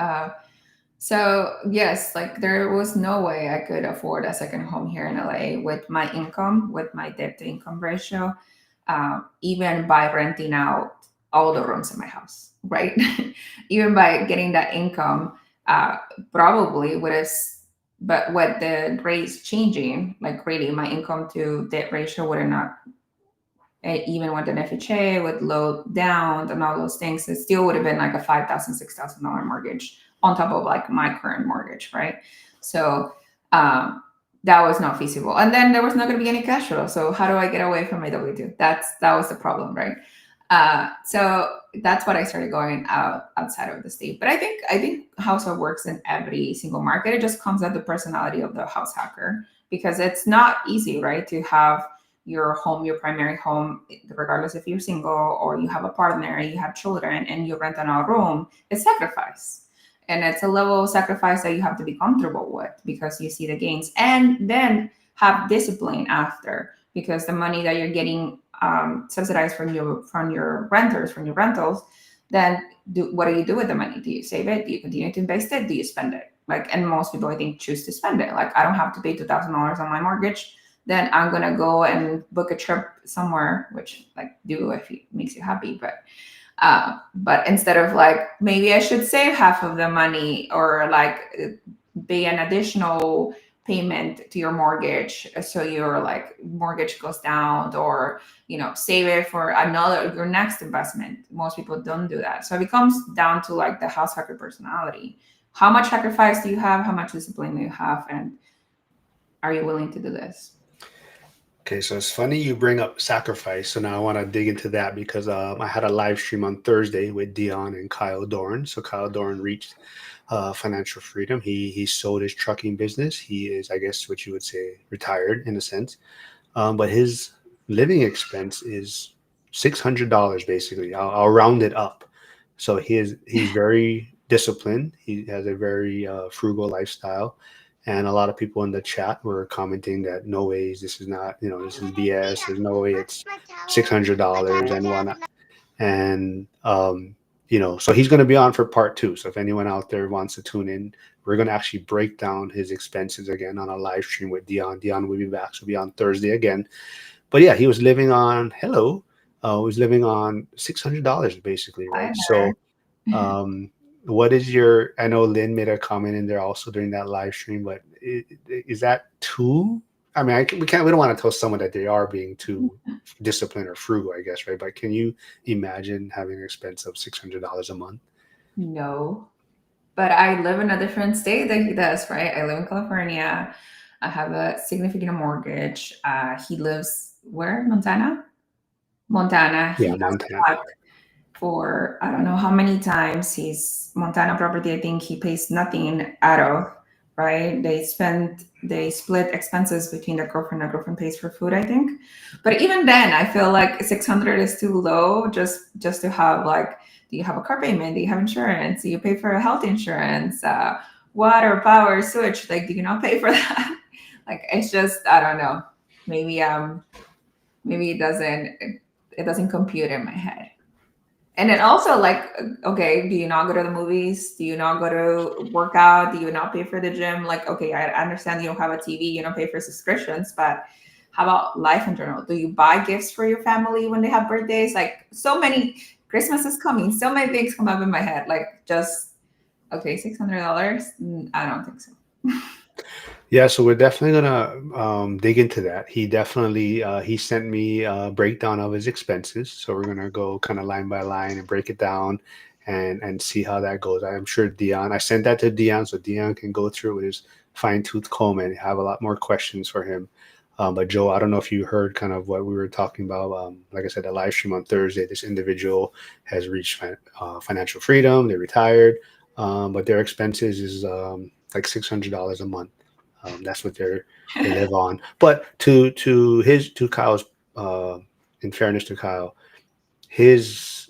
So yes, like there was no way I could afford a second home here in LA with my income, with my debt to income ratio, even by renting out all the rooms in my house, right? Even by getting that income, uh, probably would have. But with the rates changing, like really, my income to debt ratio would have not, even with an FHA, with low down and all those things, it still would have been like a $5,000, $6,000 mortgage on top of like my current mortgage, right? So that was not feasible. And then there was not going to be any cash flow. So how do I get away from my W-2? That was the problem, right? So that's what I started going outside of the state. But I think house hack works in every single market. It just comes at the personality of the house hacker, because it's not easy, right, to have your home, your primary home, regardless if you're single or you have a partner, you have children, and you rent another room, it's sacrifice. And it's a level of sacrifice that you have to be comfortable with because you see the gains, and then have discipline after, because the money that you're getting subsidized from your renters, from your rentals, then what do you do with the money? Do you save it? Do you continue to invest it? Do you spend it? Like, and most people I think choose to spend it. Like, I don't have to pay $2,000 on my mortgage, then I'm gonna go and book a trip somewhere, which like do if it makes you happy. But instead of like, maybe I should save half of the money, or like pay an additional payment to your mortgage so your like mortgage goes down, or save it for another, your next investment. Most people don't do that, so it becomes down to like the house hacker personality. How much sacrifice do you have? How much discipline do you have? And are you willing to do this? Okay, so it's funny you bring up sacrifice. So now I want to dig into that because I had a live stream on Thursday with Dion and Kyle Dorn. So Kyle Dorn reached financial freedom. He sold his trucking business. He is, I guess, what you would say, retired in a sense. But his living expense is $600 basically. I'll round it up. So he's very disciplined. He has a very frugal lifestyle. And a lot of people in the chat were commenting that no ways, this is not, this is BS. There's no way it's $600 and whatnot. And, so he's going to be on for part two. So if anyone out there wants to tune in, we're going to actually break down his expenses again on a live stream with Dion. Dion will be back. So will be on Thursday again. But yeah, he was living on, was living on $600 basically, right? So, what is your, I know Lynn made a comment in there also during that live stream, but is that too, I mean, we don't want to tell someone that they are being too disciplined or frugal, I guess, right? But can you imagine having an expense of $600 a month? No, but I live in a different state than he does, right? I live in California. I have a significant mortgage. He lives where? Montana? Montana. He Yeah, has Montana. bought for I don't know how many times his Montana property. I think he pays nothing out of, right? They split expenses between the girlfriend. The girlfriend pays for food, I think. But even then, I feel like 600 is too low. Just to have like, do you have a car payment? Do you have insurance? Do you pay for health insurance? Water, power, sewage? Like, do you not pay for that? Like, it's just, I don't know. Maybe it doesn't compute in my head. And then also, like, okay, do you not go to the movies? Do you not go to work out? Do you not pay for the gym? Like, okay, I understand you don't have a TV, you don't pay for subscriptions, but how about life in general? Do you buy gifts for your family when they have birthdays? Like, so many, Christmas is coming, so many things come up in my head. Like, just, okay, $600? I don't think so. Yeah, so we're definitely gonna dig into that. He definitely he sent me a breakdown of his expenses, so we're gonna go kind of line by line and break it down and see how that goes. I am sure Dion, I sent that to Dion, so Dion can go through with his fine tooth comb and have a lot more questions for him. But Joe, I don't know if you heard kind of what we were talking about. Like I said, the live stream on Thursday, this individual has reached financial freedom. They retired, but their expenses is like $600 a month. That's what they live on. But to Kyle's, in fairness to Kyle, his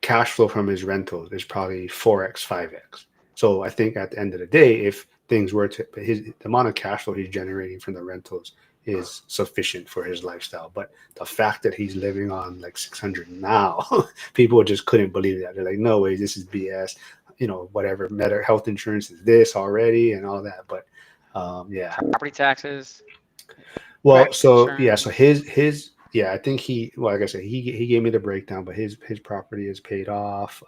cash flow from his rentals is probably 4x, 5x. So I think at the end of the day, if things were to, the amount of cash flow he's generating from the rentals is sufficient for his lifestyle. But the fact that he's living on like 600 now, people just couldn't believe that. They're like, no way, this is BS. Whatever, health insurance is this already and all that. But yeah. Property taxes. Well, so yeah, insurance. so his yeah, I think like I said, he gave me the breakdown, but his property is paid off.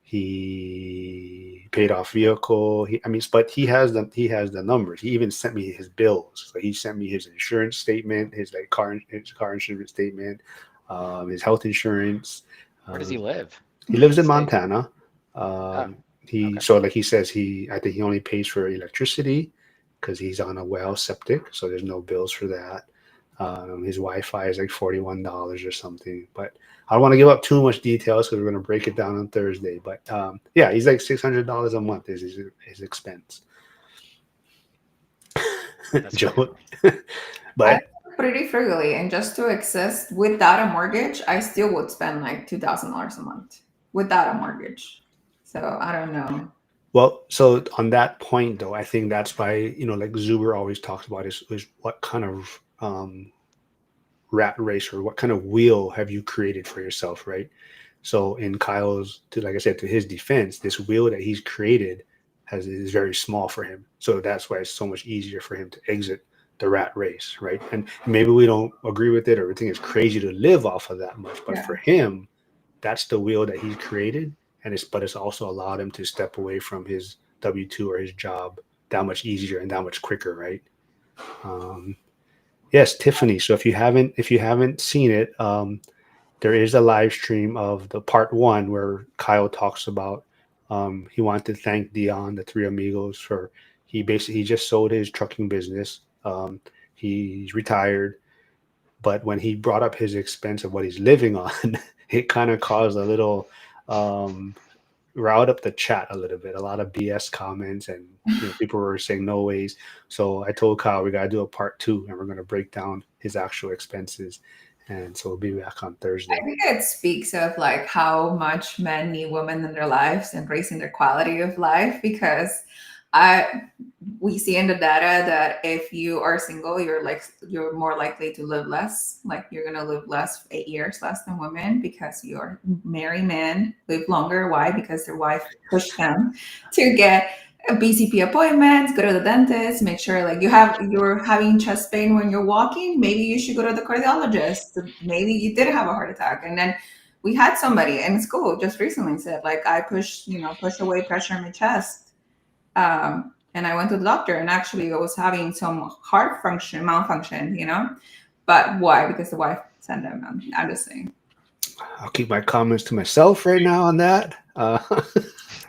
He paid off vehicle. But he has the numbers. He even sent me his bills. So he sent me his insurance statement, his car insurance statement, his health insurance. Where does he live? He lives in State? Montana. Okay. So like he says, I think he only pays for electricity because he's on a well septic, so there's no bills for that. His Wi-Fi is like $41 or something, but I don't want to give up too much details because we're going to break it down on Thursday. But yeah, he's like $600 a month is his expense. That's true. Joe. I But live pretty frugally, and just to exist without a mortgage, I still would spend like $2,000 a month without a mortgage. So I don't know. well, so on that point though, I think that's why, like Zuber always talks about is what kind of rat race or what kind of wheel have you created for yourself, right? So in Kyle's, to like I said, to his defense, this wheel that he's created is very small for him. So that's why it's so much easier for him to exit the rat race, right? And maybe we don't agree with it or we think it's crazy to live off of that much, but Yeah. for him, that's the wheel that he's created, and it's also allowed him to step away from his W-2 or his job that much easier and that much quicker, right? Um, yes, Tiffany. So if you haven't seen it, there is a live stream of the part one where Kyle talks about he wanted to thank Dion, the three amigos, for he just sold his trucking business. He's retired, but when he brought up his expense of what he's living on, it kind of caused a little um, riled up the chat a little bit. A lot of BS comments, and people were saying no ways. So I told Kyle we got to do a part two, and we're going to break down his actual expenses. And so we'll be back on I Thursday. think it speaks of like how much men need women in their lives and raising their quality of life, because I we see in the data that if you are single, you're more likely to live less. Like you're gonna live less, 8 years less than women, because your married men live longer. Why? Because their wife pushed them to get BCP appointments, go to the dentist, make sure like you're having chest pain when you're walking. Maybe you should go to the cardiologist. Maybe you did have a heart attack. And then we had somebody in school just recently said like I push away pressure in my chest. And I went to the doctor, and actually I was having some heart function malfunction. But why? Because the wife sent them. I'm just saying. I'll keep my comments to myself right now on that.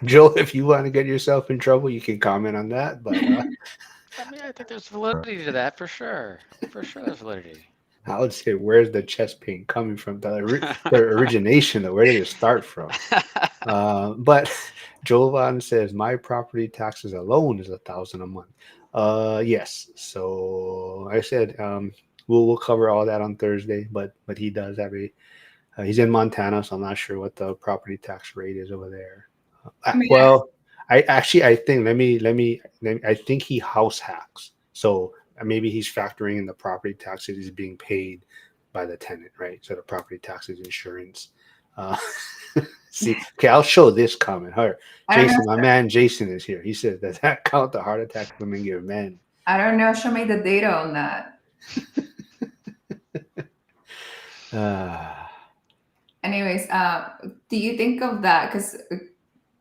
Joe, if you want to get yourself in trouble, you can comment on that. But I mean, I think there's validity to that for sure. For sure, there's validity. I would say, where's the chest pain coming from? The origination, though, where did it start from? But Jovan says my property taxes alone is 1,000 a month. Yes. So I said we'll cover all that on Thursday. But he does have he's in Montana, so I'm not sure what the property tax rate is over there. I mean, Well, I think I think he house hacks. So maybe he's factoring in the property taxes he's being paid by the tenant, right? So the property taxes, insurance. Uh, see, okay, I'll show this comment. Her, I don't know. Jason, my man Jason is here. He says, does that count the heart attack women give men? I don't know. Show me the data on that. Uh, Anyways, do you think of that? Because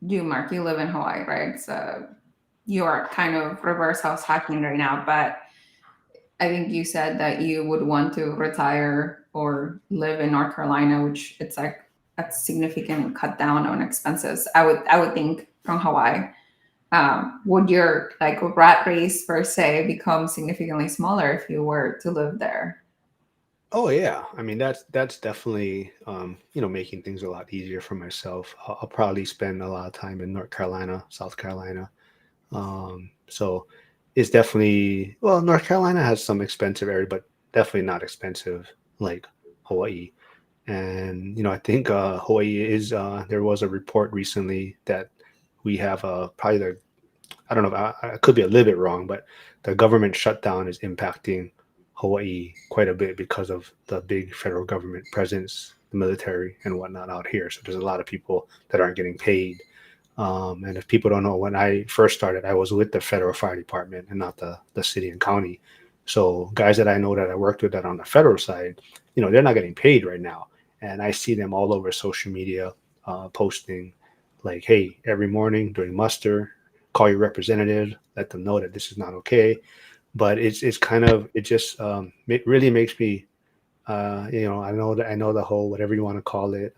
you, Mark, you live in Hawaii, right? So you are kind of reverse house hacking right now. But I think you said that you would want to retire or live in North Carolina, which it's like a significant cut down on expenses. I would think from Hawaii. Would your like rat race per se become significantly smaller if you were to live there? oh yeah, I mean that's definitely making things a lot easier for myself. I'll probably spend a lot of time in North Carolina, South Carolina. So it's definitely, well, North Carolina has some expensive area, but definitely not expensive like Hawaii. And I think Hawaii is. There was a report recently that we have probably the, I don't know, I could be a little bit wrong, but the government shutdown is impacting Hawaii quite a bit because of the big federal government presence, the military and whatnot out here. So there's a lot of people that aren't getting paid. And if people don't know, when I first started, I was with the federal fire department and not the city and county. So guys that I know that I worked with that on the federal side, they're not getting paid right now. And I see them all over social media posting like, hey, every morning during muster, call your representative, let them know that this is not okay. But it's kind of, it just it really makes me I know the whole, whatever you want to call it,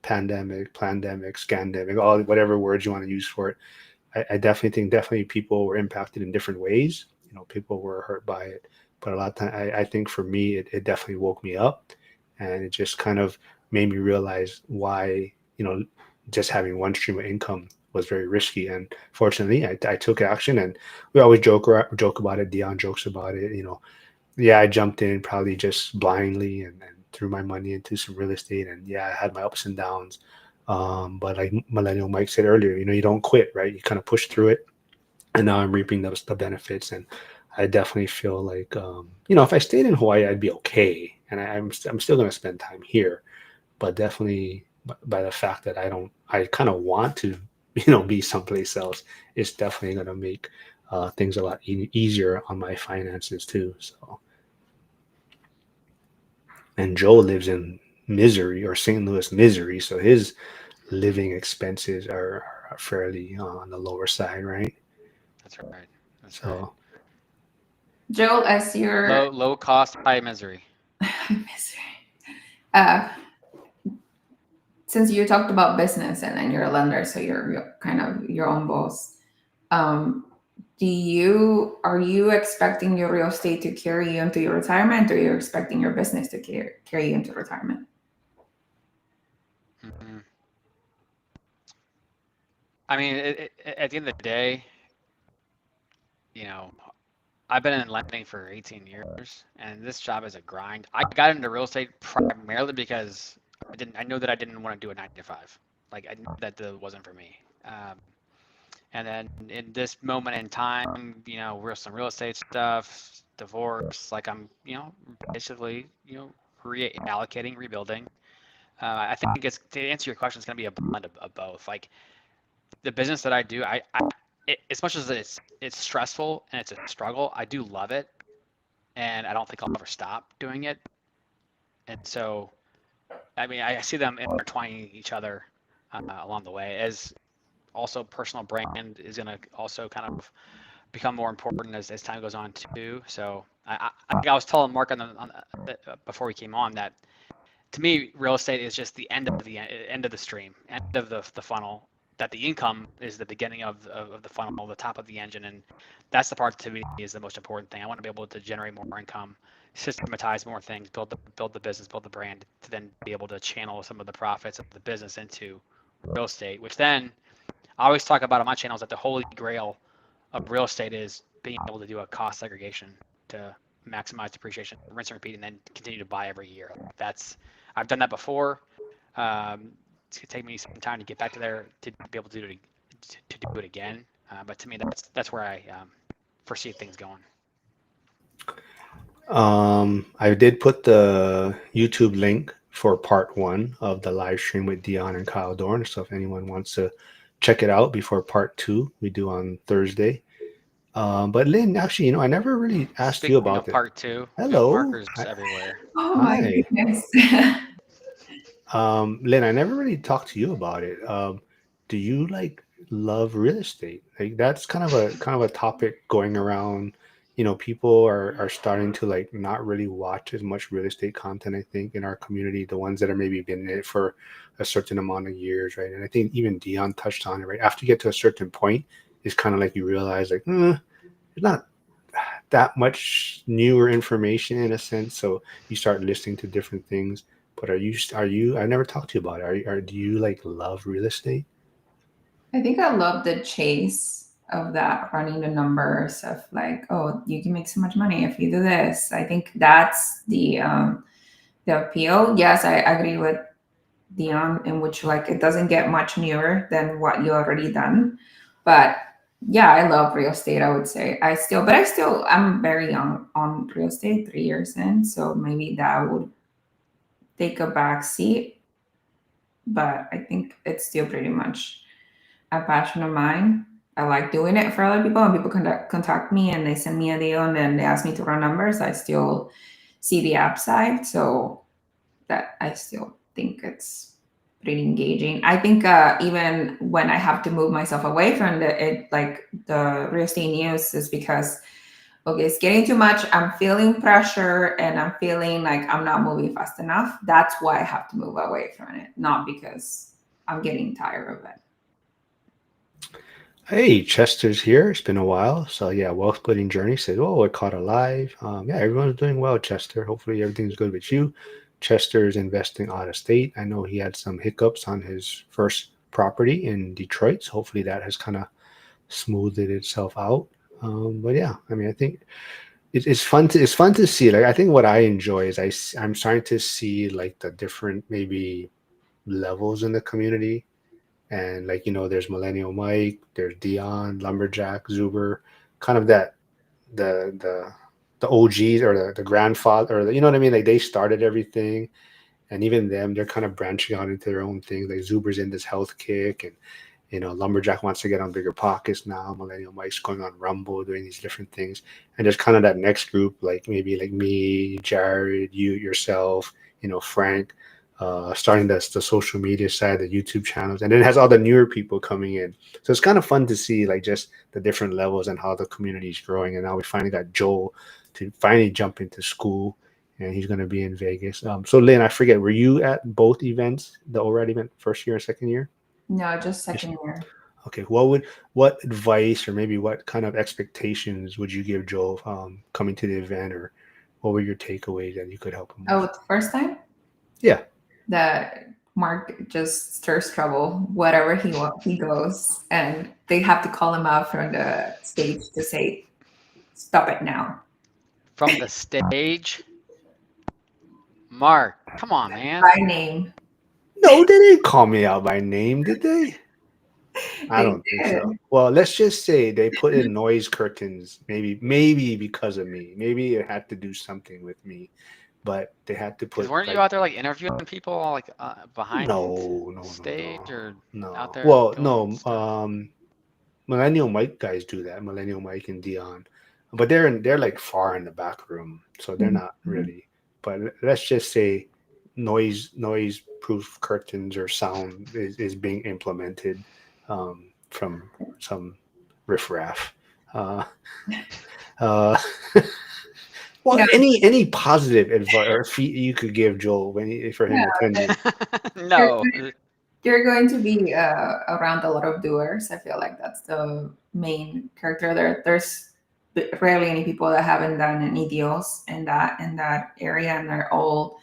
pandemic, plandemic, scandemic, all whatever words you want to use for it. I definitely think people were impacted in different ways. People were hurt by it, but a lot of time I think for me it definitely woke me up, and it just kind of made me realize why just having one stream of income was very risky. And fortunately, I took action, and we always joke about it. Dion jokes about it. Yeah, I jumped in probably just blindly and threw my money into some real estate. And yeah, I had my ups and downs. But like Millennial Mike said earlier, you don't quit, right? You kind of push through it, and now I'm reaping the benefits. And I definitely feel like, if I stayed in Hawaii, I'd be okay, and I'm still going to spend time here, but definitely by the fact that I kind of want to, be someplace else, it's definitely going to make things a lot easier on my finances too. So, and Joe lives in Missouri or St. Louis, Missouri, so his living expenses are fairly on the lower side, right? That's right. That's right. So, Joel, as your Low cost, high misery. uh, since you talked about business and then you're a lender, so you're kind of your own boss. Um, are you expecting your real estate to carry you into your retirement, or you're expecting your business to carry you into retirement? Mm-hmm. I mean, at the end of the day, you know, I've been in lending for 18 years, and this job is a grind. I got into real estate primarily because I know that I didn't want to do a 9 to 5. Like I knew that wasn't for me. And then in this moment in time, we're some real estate stuff, divorce. Like I'm, basically, reallocating, rebuilding. I think it's to answer your question, it's going to be a blend of both. Like the business that I do, as much as it's stressful and it's a struggle, I do love it, and I don't think I'll ever stop doing it. And so, I mean, I see them intertwining each other along the way. As also personal brand is going to also kind of become more important as time goes on too. So I think I was telling Marc before we came on that to me, real estate is just the end of the stream, end of the funnel. That the income is the beginning of the funnel, the top of the engine, and that's the part to me is the most important thing. I want to be able to generate more income, systematize more things, build the business, build the brand, to then be able to channel some of the profits of the business into real estate. Which then I always talk about on my channels that the holy grail of real estate is being able to do a cost segregation to maximize depreciation, rinse and repeat, and then continue to buy every year. I've done that before. It's gonna take me some time to get back to there to be able to do it again. But to me, that's where I foresee things going. I did put the YouTube link for part 1 of the live stream with Dion and Kyle Dorn. So if anyone wants to check it out before part 2, we do on Thursday. But Lynn, actually, I never really asked you Speaking about of it. part 2, we got Hello. markers everywhere. Oh my Hi. goodness. Lynn, I never really talked to you about it. Do you like love real estate? Like that's kind of a topic going around. People are starting to like not really watch as much real estate content, I think, in our community, the ones that are maybe been in it for a certain amount of years, right? And I think even Dion touched on it, right? After you get to a certain point, it's kind of like you realize like, it's not that much newer information in a sense. So you start listening to different things. But are you? I never talked to you about it. Do you like love real estate? I think I love the chase of that, running the numbers of like, oh, you can make so much money if you do this. I think that's the appeal. Yes, I agree with Dion in which like it doesn't get much newer than what you already done. But yeah, I love real estate, I would say. I'm very young on real estate, 3 years in. So maybe that would take a back seat. But I think it's still pretty much a passion of mine. I like doing it for other people, and people contact me and they send me a deal and then they ask me to run numbers. I still see the upside, so that I still think it's pretty engaging. I think even when I have to move myself away from the real estate news is because okay, it's getting too much. I'm feeling pressure and I'm feeling like I'm not moving fast enough. That's why I have to move away from it, not because I'm getting tired of it. Hey, Chester's here. It's been a while. So yeah, Wealth Splitting Journey said, "Oh, we're caught alive." Yeah, everyone's doing well, Chester. Hopefully everything's good with you. Chester's investing out of state. I know he had some hiccups on his first property in Detroit. So hopefully that has kind of smoothed itself out. But yeah, I mean, I think it's fun to see. Like I think what I enjoy is I'm starting to see like the different maybe levels in the community. And like there's Millennial Mike, there's Dion, Lumberjack, Zuber, kind of that the the OGs or the grandfather or you know what I mean? Like they started everything, and even them, they're kind of branching out into their own things. Like Zuber's in this health kick, and Lumberjack wants to get on bigger pockets now. Millennial Mike's going on Rumble, doing these different things. And there's kind of that next group, like maybe like me, Jared, you, yourself, Frank, starting the social media side, the YouTube channels. And then it has all the newer people coming in. So it's kind of fun to see like just the different levels and how the community is growing. And now we finally got Joel to finally jump into school. And he's going to be in Vegas. So Lynn, I forget, were you at both events, the ORAD event, first year and second year? No, just second year. Okay, what advice or maybe what kind of expectations would you give Joel coming to the event, or what were your takeaways that you could help him Oh, with? the first time Yeah. that Marc just stirs trouble wherever he goes, and they have to call him out from the stage to say, "Stop it now." From the stage, Marc, come on, man. By name, No, they didn't call me out by name, did they? I they don't think did. so. Well, let's just say they put in noise curtains, maybe because of me. Maybe it had to do something with me, but they had to Because put weren't you like out there like interviewing people like behind no, stage or out no. there Well, doing no. stuff? Millennial Mike guys do that. Millennial Mike and Dion, but they're like far in the back room, so they're not Mhm. really. But let's just say noise proof curtains or sound is being implemented from some riffraff. Uh, uh, well, No, any positive advice or feat you could give Joel for him yeah, attending? they're No. they're going to be around a lot of doers. I feel like that's the main character there. There's rarely any people that haven't done any deals in that area, and they're all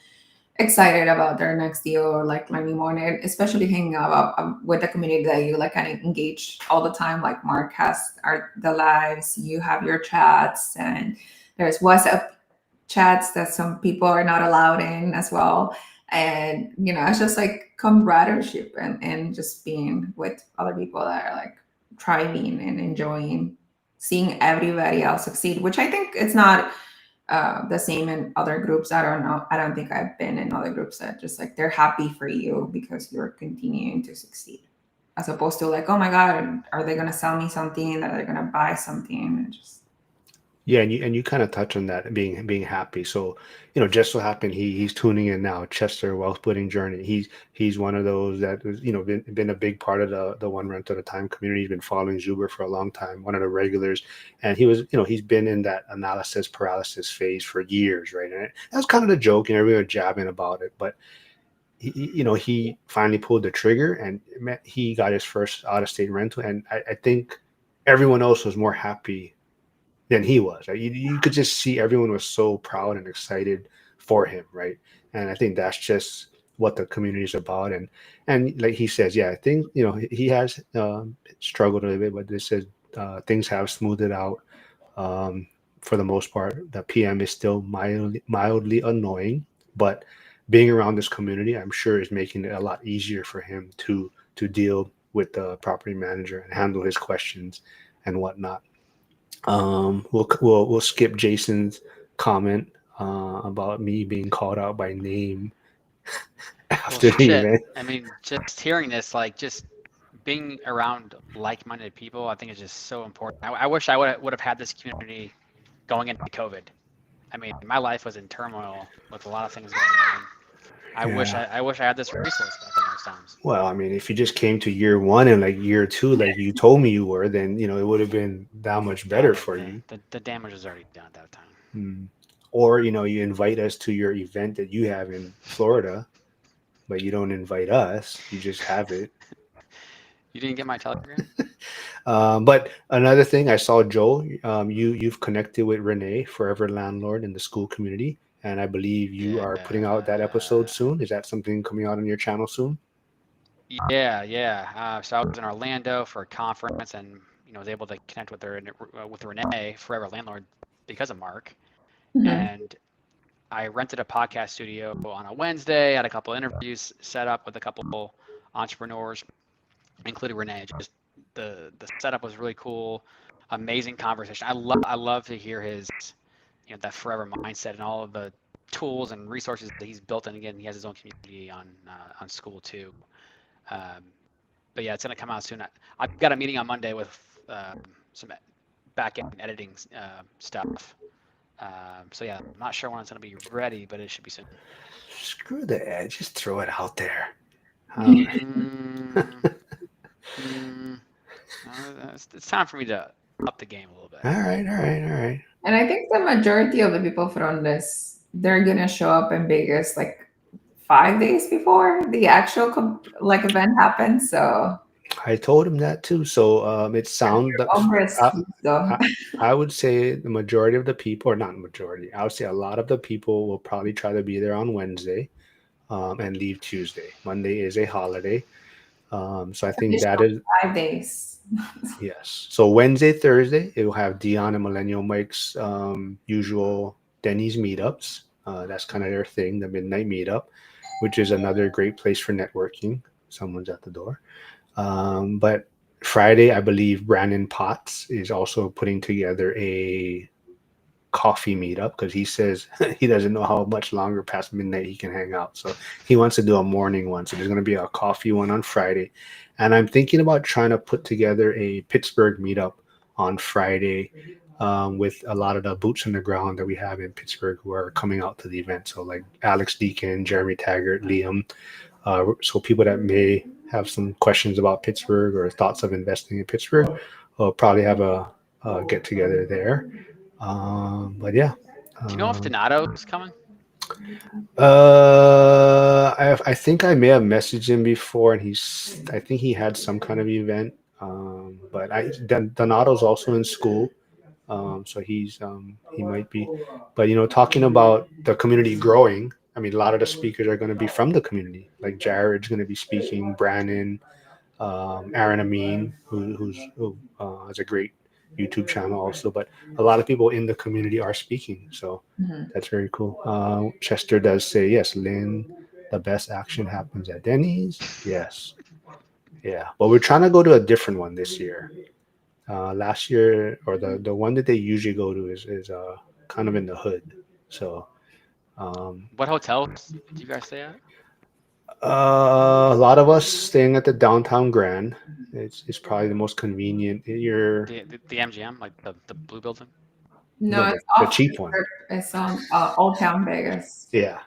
excited about their next deal or like learning more, and especially hanging out with the community that you like kind of engage all the time. Like Marc has the lives, you have your chats, and there's WhatsApp chats that some people are not allowed in as well. And it's just like camaraderie and just being with other people that are like thriving and enjoying seeing everybody else succeed, which I think it's not the same in other groups. I don't know. I don't think I've been in other groups that just like they're happy for you because you're continuing to succeed, as opposed to like, oh my god, are they gonna sell me something? Are they gonna buy something? And just Yeah, and you kind of touch on that being happy. So, just so happened he's tuning in now. Chester Wealth Building Journey. He's one of those that was been a big part of the One Rent at a Time community. He's been following Zuber for a long time. One of the regulars, and he's been in that analysis paralysis phase for years, right? And that was kind of the joke, and everyone was jabbing about it, but he finally pulled the trigger, and he got his first out of state rental, and I think everyone else was more happy than he was. Right? You could just see everyone was so proud and excited for him, right? And I think that's just what the community is about. And like he says, yeah, I think he has struggled a little bit, but this says things have smoothed it out um, for the most part. The PM is still mildly annoying, but being around this community, I'm sure, is making it a lot easier for him to deal with the property manager and handle his questions and whatnot. We'll skip Jason's comment about me being called out by name Well, after the shit. event. I mean, just hearing this, like, just being around like-minded people, I think is just so important. I wish I would have had this community going into COVID. I mean, my life was in turmoil with a lot of things going on. Yeah. I wish I had this resource back in those times. Well, I mean, if you just came to year one and like year two, like you told me you were, then it would have been that much Yeah, better the for the you. the, the damage was already done at that time. Mm. Or you invite us to your event that you have in Florida, but you don't invite us. You just have it. You didn't get my telegram? But another thing, I saw Joel. You've connected with Renee, Forever Landlord, in the school community, and I believe you are putting out that episode Yeah. soon. Is that something coming out on your channel soon? Yeah, yeah. So I was in Orlando for a conference, and was able to connect with Renee, Forever Landlord, because of Marc. Mhm. And I rented a podcast studio on a Wednesday. Had a couple interviews set up with a couple entrepreneurs, including Renee. Just the setup was really cool. Amazing conversation. I love to hear his that forever mindset and all of the tools and resources that he's built. And again, he has his own community on Skool too. Um, but yeah, it's gonna come out soon. I've got a meeting on Monday with some back end editing stuff. So yeah, I'm not sure when it's gonna be ready, but it should be soon. Screw the edge. Just throw it out there. Um, Mm, mm, it's time for me to up the game a little bit. all right, all right, all right. And I think the majority of the people from this, they're gonna show up in Vegas like 5 days before the actual like event happens. So I told him that too. So it sound that hombres I, though. I I would say the majority of the people, or not majority, I would say a lot of the people will probably try to be there on Wednesday, and leave Tuesday. Monday is a holiday, so I think that Additional is 5 days. yes. So Wednesday, Thursday, it will have Dion and Millennial Mike's usual Denny's meetups. That's kind of their thing, the midnight meetup, which is another great place for networking. Someone's at the door. But Friday, I believe Brandon Potts is also putting together a coffee meetup because he says he doesn't know how much longer past midnight he can hang out. So he wants to do a morning one. So there's going to be a coffee one on Friday. And I'm thinking about trying to put together a Pittsburgh meetup on Friday, with a lot of the boots on the ground that we have in Pittsburgh who are coming out to the event. So like Alex Deacon, Jeremy Taggart, Liam, so people that may have some questions about Pittsburgh or thoughts of investing in Pittsburgh will probably have a get together there. But yeah, Do you know if um, Donato's coming? I think I may have messaged him before, and I think he had some kind of event. But Donato's also in school, so he might be. But talking about the community growing, I mean, a lot of the speakers are going to be from the community. Like Jared's going to be speaking, Brandon, Aaron Amin, who has a great YouTube channel also. But a lot of people in the community are speaking, so Mhm. that's very cool. Chester does say yes, Lynn. The best action happens at Denny's. Yes, yeah. But we're trying to go to a different one this year. Last year, or the one that they usually go to is kind of in the hood. So um, What hotels do you guys stay at? a lot of us staying at the downtown Grand. It's probably the most convenient. You're The MGM, like the blue building? No, no, it's the off the cheap one. strip. It's on Old Town Vegas. Yeah,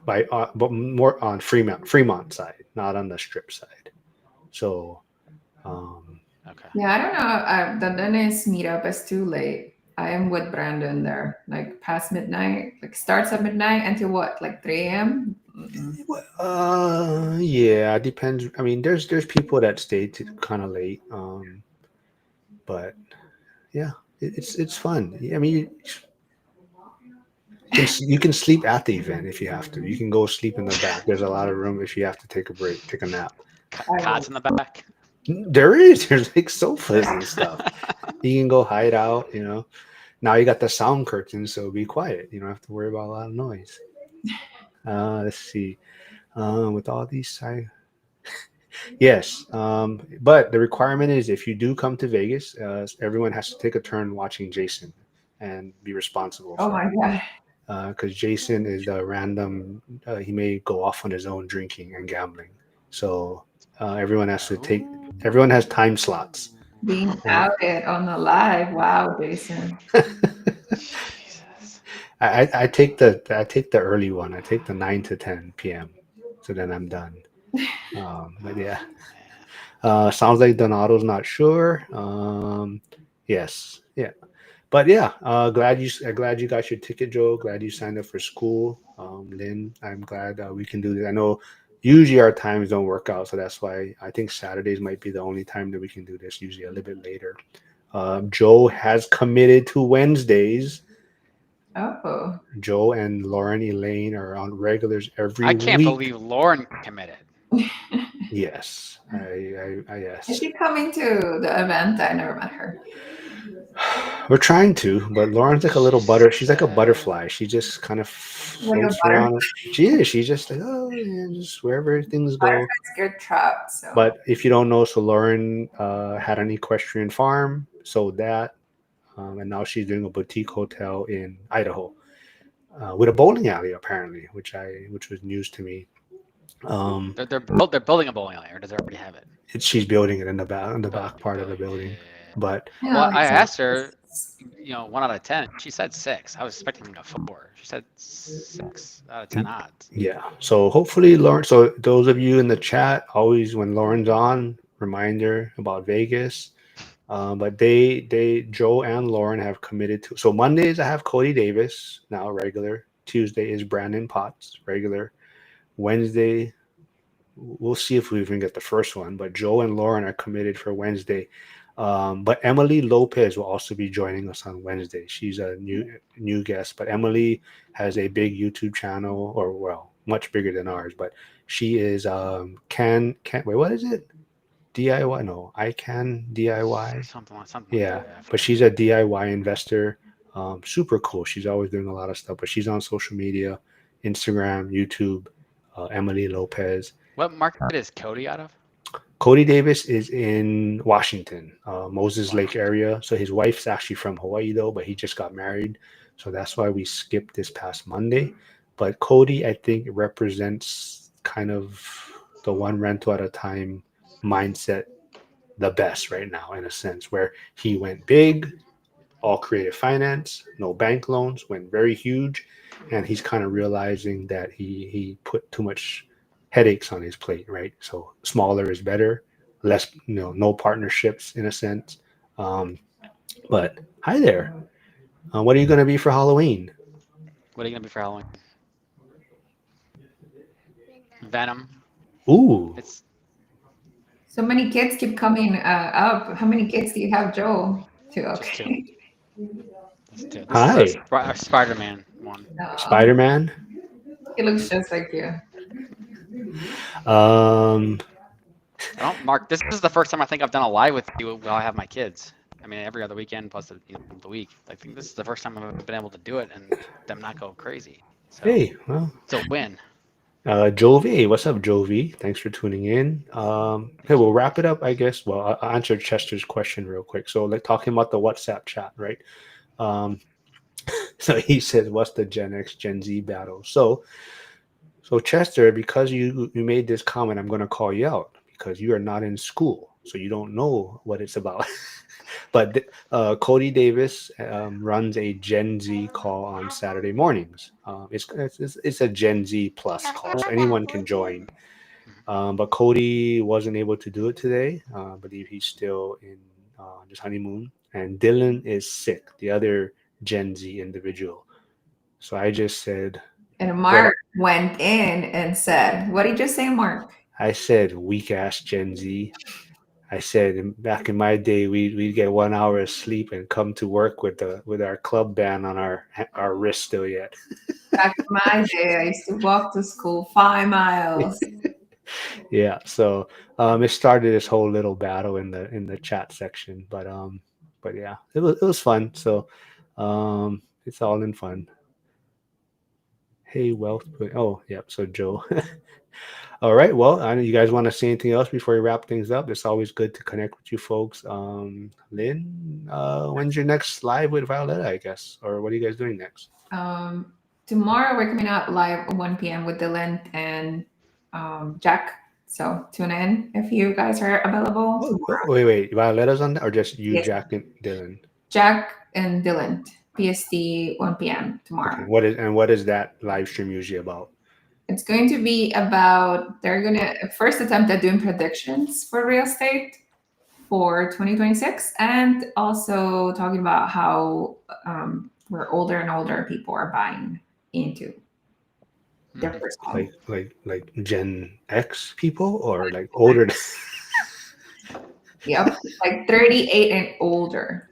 but more on Fremont side, not on the Strip side. So um, Okay. Yeah, I don't know. The Dennis meetup is too late. I am with Brandon there, like past midnight. Like starts at midnight until what, like 3 a.m. Mm-mm. yeah, depends. I mean, there's people that stay kind of late, but yeah, it's fun. I mean, you can sleep at the event if you have to. You can go sleep in the back. There's a lot of room if you have to take a break, take a nap. I will. Cots in the back. There is. There's like sofas and stuff. You can go hide out. Now you got the sound curtain, so be quiet. You don't have to worry about a lot of noise. Let's see. With all these side, yes. But the requirement is if you do come to Vegas, everyone has to take a turn watching Jason and be responsible Oh for my it. god. Because Jason is the random. He may go off on his own drinking and gambling. So everyone has to take. Oh. Everyone has time slots. Being Uh, outed on the live. Wow, Jason. Jesus. I take the early one. I take the 9 to 10 p.m. So then I'm done. But yeah, Man. sounds like Donato's not sure. Yes, yeah, but yeah. Glad you got your ticket, Joe. Glad you signed up for school, Lynn. I'm glad we can do this. I know usually our times don't work out, so that's why I think Saturdays might be the only time that we can do this. Usually a little bit later. Joe has committed to Wednesdays. Oh. Joe and Lauren Elaine are on regulars every I can't week. believe Lauren committed. Yes, Is yes. she coming to the event? I never met her. We're trying to, but Lauren's like a little She butter. She's like a said, butterfly. She just kind of Like a floats butter. around. She is. She's just like, oh, yeah, just wherever things go. Butterflies get trapped. So But if you don't know, so Lauren had an equestrian farm, sold that, and now she's doing a boutique hotel in Idaho with a bowling alley apparently, which was news to me. Um, they're building a bowling alley, or does it already have it? she's building it in the back Building, part of the building. building, Yeah. but Well, yeah, I it's asked her, just, 1 out of 10. She said 6. I was expecting a 4. She said 6 out of 10 odds. yeah. So hopefully, Lauren. So those of you in the chat, always when Lauren's on, reminder about Vegas. But Joe and Lauren have committed to. So Mondays I have Cody Davis now regular. Tuesday is Brandon Potts regular. Wednesday we'll see if we even get the first one. But Joe and Lauren are committed for Wednesday. But Emily Lopez will also be joining us on Wednesday. She's a new guest, but Emily has a big YouTube channel, or well, much bigger than ours. But she is can wait, what is it? DIY? No, I can DIY. Something like Yeah, that. Yeah, I but forget. she's a DIY investor. Super cool. She's always doing a lot of stuff, but she's on social media, Instagram, YouTube. Emily Lopez. What market is Cody out of? Cody Davis is in Washington, Moses Lake Washington. area. So his wife's actually from Hawaii though, but he just got married. So that's why we skipped this past Monday. But Cody, I think, represents kind of the one rental at a time mindset the best right now, in a sense, where he went big, all creative finance, no bank loans, went very huge, and he's kind of realizing that he put too much headaches on his plate, right? So smaller is better, less, no partnerships in a sense. Um, but hi there, what are you going to be for Halloween? What are you gonna be for Halloween? Venom. Ooh, It's so many kids keep coming up. How many kids do you have, Joe? Two. just two. Okay. Just two. This is a hi, Spider-Man one. Spider Man. He looks just like you. Um, I don't, Mark. This is the first time I think I've done a live with you while I have my kids. I mean, every other weekend plus the week. I think this is the first time I've been able to do it and them not go crazy. So hey, well, it's a win. Jovi, what's up, Jovi? Thanks for tuning in. Okay, Thank you. we'll wrap it up, I guess. Well, I'll answer Chester's question real quick. So, like talking about the WhatsApp chat, right? Um, so he says, "What's the Gen X Gen Z battle?" So Chester, because you made this comment, I'm going to call you out because you are not in school, so you don't know what it's about. But Cody Davis runs a Gen Z call on Saturday mornings. It's a Gen Z plus call, so anyone can join. Mhm. But Cody wasn't able to do it today. I believe he's still in his honeymoon. And Dylan is sick, the other Gen Z individual. So I just said, And well, Mark went in and said, "What did you say, Mark?" I said weak ass Gen Z. I said back in my day, we'd get 1 hour of sleep and come to work with our club band on our wrist still yet. Back in my day, I used to walk to school 5 miles. Yeah, so it started this whole little battle in the chat section, but yeah, it was fun. So it's all in fun. Hey, wealth. Oh, yep. So Joe. All right. Well, I know you guys want to say anything else before we wrap things up. It's always good to connect with you folks. Lynn, when's your next live with Violetta? I guess, or what are you guys doing next? Um, Tomorrow we're coming out live at 1 p.m. with Dylan and Jack. So tune in if you guys are available Oh, tomorrow. wait. Violetta's on that, or just you, Yes, Jack, and Dylan? Jack and Dylan, PST 1 p.m. Okay. tomorrow. What is that live stream usually about? It's going to be about, they're going to first attempt at doing predictions for real estate for 2026 and also talking about how where older and older people are buying into their Mhm. first home. Like Gen X people or like older? Yep, like 38 and older.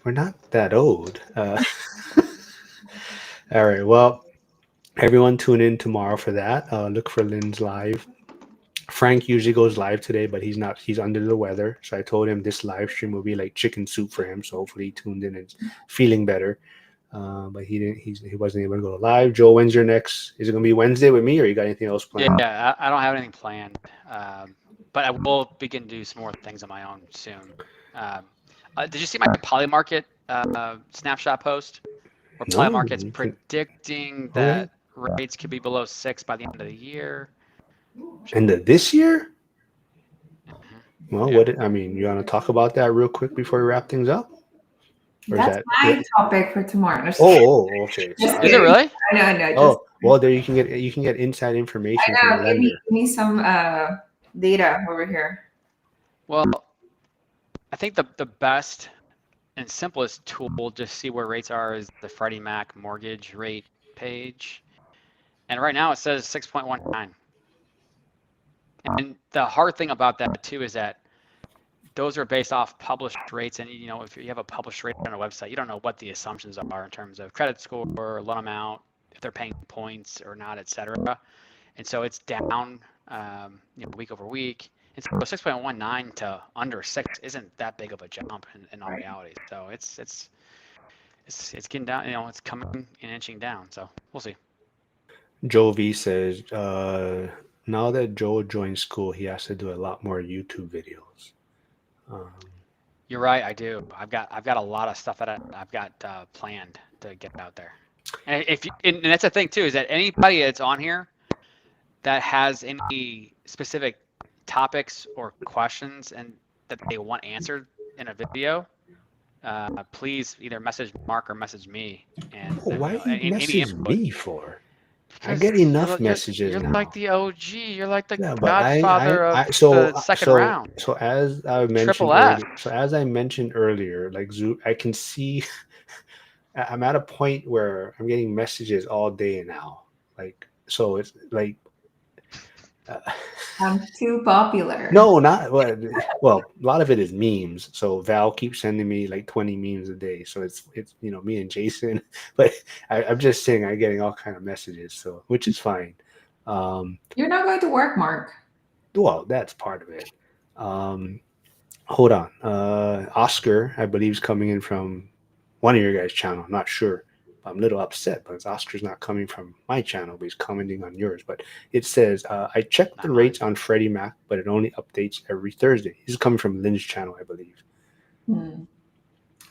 We're not that old. All right. Well, everyone tune in tomorrow for that. Look for Lynn's live. Frank usually goes live today, but he's not. He's under the weather, so I told him this live stream will be like chicken soup for him. So hopefully he tuned in and is feeling better. But he didn't. He wasn't able to go live. Joe, when's your next? Is it gonna be Wednesday with me, or you got anything else planned? Yeah, I don't have anything planned, but I will begin to do some more things on my own soon. Um, did you see my Polymarket snapshot post? Where No. Polymarket's predicting Okay. that rates could be below 6 by the end of the year. End of this year? Mhm. Well, Yeah. what I mean, you want to talk about that real quick before we wrap things up, or is That's that? my topic for tomorrow. Okay. Just Is it kidding. really? No, just Oh, well, there you can get inside information from a give lender. me some data over here. Well, I think the best and simplest tool to see where rates are is the Freddie Mac mortgage rate page. And right now it says 6.19. And the hard thing about that too is that those are based off published rates. And if you have a published rate on a website, you don't know what the assumptions are in terms of credit score, loan amount, if they're paying points or not, et cetera. And so it's down week over week. And so 6.19 to under 6 isn't that big of a jump in all reality. So it's getting down, it's coming and inching down. So we'll see. Joe V says, now that Joe joined school, he has to do a lot more YouTube videos. Um, You're right, I do. I've got a lot of stuff that I've got planned to get out there. And and that's the thing too, is that anybody that's on here that has any specific topics or questions and that they want answered in a video, please either message Marc or message me. And why you any message input. me for? I Because get enough messages you're like now. the OG. You're like the Yeah, but godfather of I so the second so round. so as I mentioned Triple F. earlier, like Zoo, I can see I'm at a point where I'm getting messages all day now. Like, so it's like, uh, I'm too popular. no, not well. A lot of it is memes. So Val keeps sending me like 20 memes a day. So it's me and Jason. But I'm just saying I'm getting all kind of messages. So which is fine. Um, You're not going to work, Marc. well, that's part of it. Um, hold on. Oscar, I believe, is coming in from one of your guys' channel. I'm not sure. I'm a little upset because Oscar's not coming from my channel, but he's commenting on yours. But it says, I checked the Not mine. rates on Freddie Mac, but it only updates every Thursday. This is coming from Lynn's channel, I believe.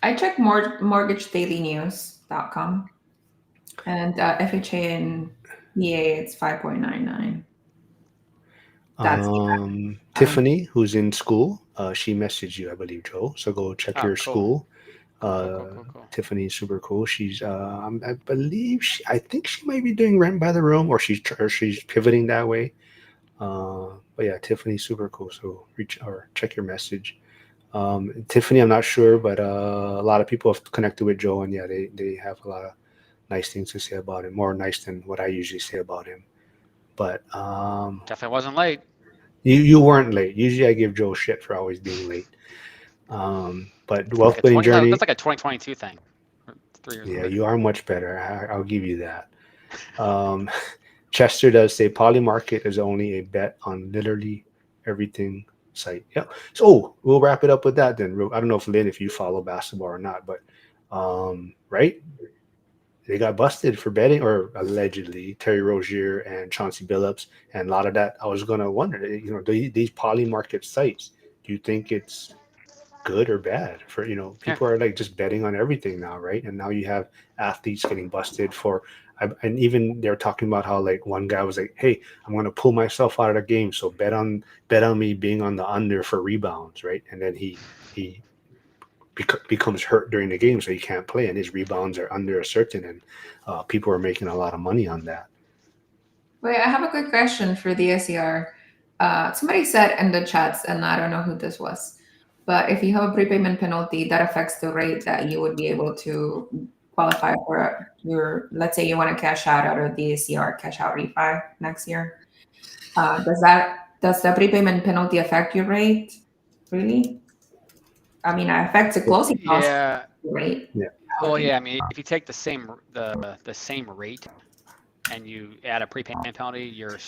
I checked mortgagedailynews.com and FHA and EA, it's 5.99. That's Tiffany, who's in school, she messaged you, I believe, Joe. So go check Oh, your cool. school. Cool. Tiffany's super cool. She's, I believe, I think she might be doing rent by the room, or she's pivoting that way. But yeah, Tiffany's super cool. So reach or check your message. Tiffany, I'm not sure, but a lot of people have connected with Joe, and yeah, they have a lot of nice things to say about him, more nice than what I usually say about him. But Definitely wasn't late. you weren't late. Usually, I give Joe shit for always being late. But wealth building journey. That's like a 2022 thing. 3 years Yeah, later. you are much better. I'll give you that. Um, Chester does say Polymarket is only a bet on literally everything site. Yeah. So we'll wrap it up with that then. I don't know if Lynn, if you follow basketball or not, but right? They got busted for betting, or allegedly Terry Rozier and Chauncey Billups, and a lot of that. I was gonna wonder, these Polymarket sites. Do you think it's good or bad for Yeah. people are like just betting on everything now, right? And now you have athletes getting busted for and even they're talking about how like one guy was like, hey, I'm going to pull myself out of the game, so bet on me being on the under for rebounds, right? And then he becomes hurt during the game, so he can't play, and his rebounds are under a certain, and people are making a lot of money on that. Wait, I have a quick question for the SER. Somebody said in the chats, and I don't know who this was, but if you have a prepayment penalty, that affects the rate that you would be able to qualify for let's say you want to cash out of the SER, cash out refi next year. Does the prepayment penalty affect your rate? Really? I mean, it affects the closing cost Yeah. rate. Yeah. Well, yeah. I mean, if you take the same rate and you add a prepayment penalty, your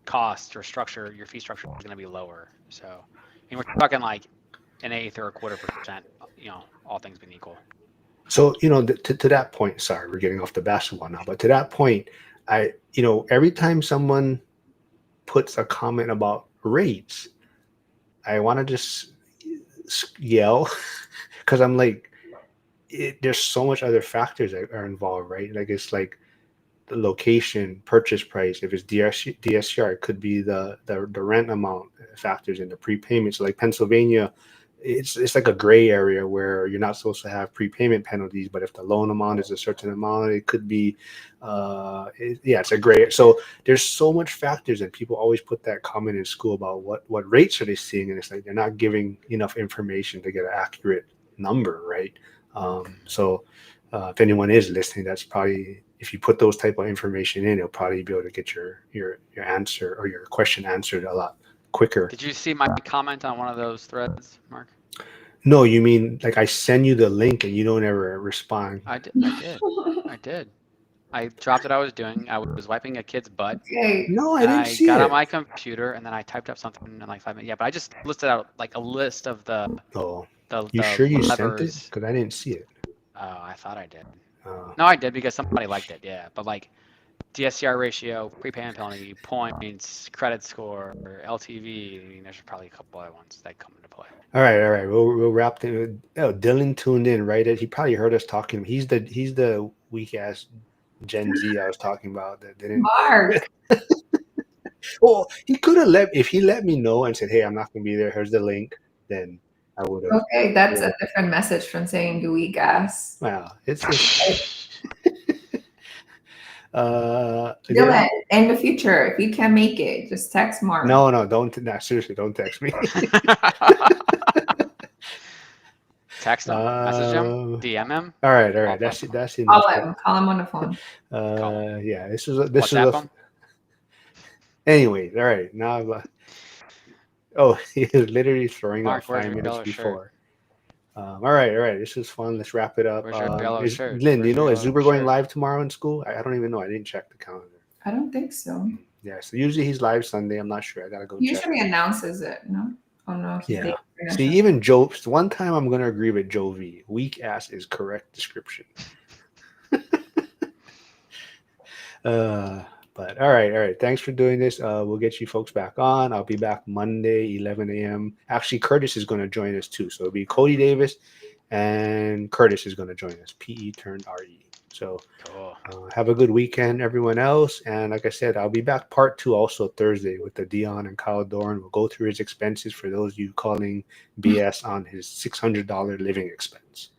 cost or structure, your fee structure is going to be lower. So, and we're talking like an eighth or a quarter%, all things being equal. So, to that point, sorry, we're getting off the basketball now, but to that point, every time someone puts a comment about rates, I want to just yell because I'm like, there's so much other factors that are involved, right? Like it's like the location, purchase price. If it's DSCR, it could be the rent amount factors in the prepayment. So like Pennsylvania, it's like a gray area where you're not supposed to have prepayment penalties, but if the loan amount is a certain amount, it could be, it's a gray. So there's so much factors, and people always put that comment in school about what rates are they seeing, and it's like they're not giving enough information to get an accurate number, right? So if anyone is listening, that's probably, if you put those type of information in, you'll probably be able to get your answer or your question answered a lot quicker. Did you see my comment on one of those threads, Mark? No, you mean like I send you the link and you don't ever respond? I did. I dropped what I was doing. I was wiping a kid's butt. Okay. No, I And didn't I see got it. on my computer and then I typed up something in like 5 minutes. Yeah, but I just listed out like a list of the Oh, the, you the sure you sent it? levers. Because I didn't see it. Oh, I thought I did. Oh. No, I did because somebody liked it. Yeah, but like DSCR ratio, prepayment penalty, points, credit score, LTV. I mean, there's probably a couple other ones that come into play. All right. We'll wrap it. Oh, Dylan tuned in, right? He probably heard us talking. He's the weak ass Gen Z I was talking about that didn't. Marc. Well, he could have if he let me know and said, "Hey, I'm not gonna be there. Here's the link." Then I would have. Okay, that's a different message from saying gooey gas. Wow, it's Dylan, in the future, if you can make it, just text Marc. No, don't. No, seriously, don't text me. Text him, message him, DM him. All right. That's enough. Call him on the phone. Yeah, this is WhatsApp him. Anyways, all right. Now, he is literally throwing Marc, up 5 minutes before. Shirt? All right. This is fun. Let's wrap it up. Where's your yellow shirt? Lynn, do you know, is Zuber going live tomorrow in school? I don't even know. I didn't check the calendar. I don't think so. Yeah, so usually he's live Sunday. I'm not sure. I gotta go check. Usually announces it, no? Oh no. Yeah. See, even Joe. One time, I'm gonna agree with Joe V. Weak ass is correct description. But all right. Thanks for doing this. We'll get you folks back on. I'll be back Monday, 11 a.m. Actually, Curtis is going to join us too. So it'll be Cody Davis and Curtis is going to join us. PE turned RE. So have a good weekend, everyone else. And like I said, I'll be back part 2 also Thursday with the Dion and Kyle Dorn. We'll go through his expenses for those of you calling BS on his $600 living expense.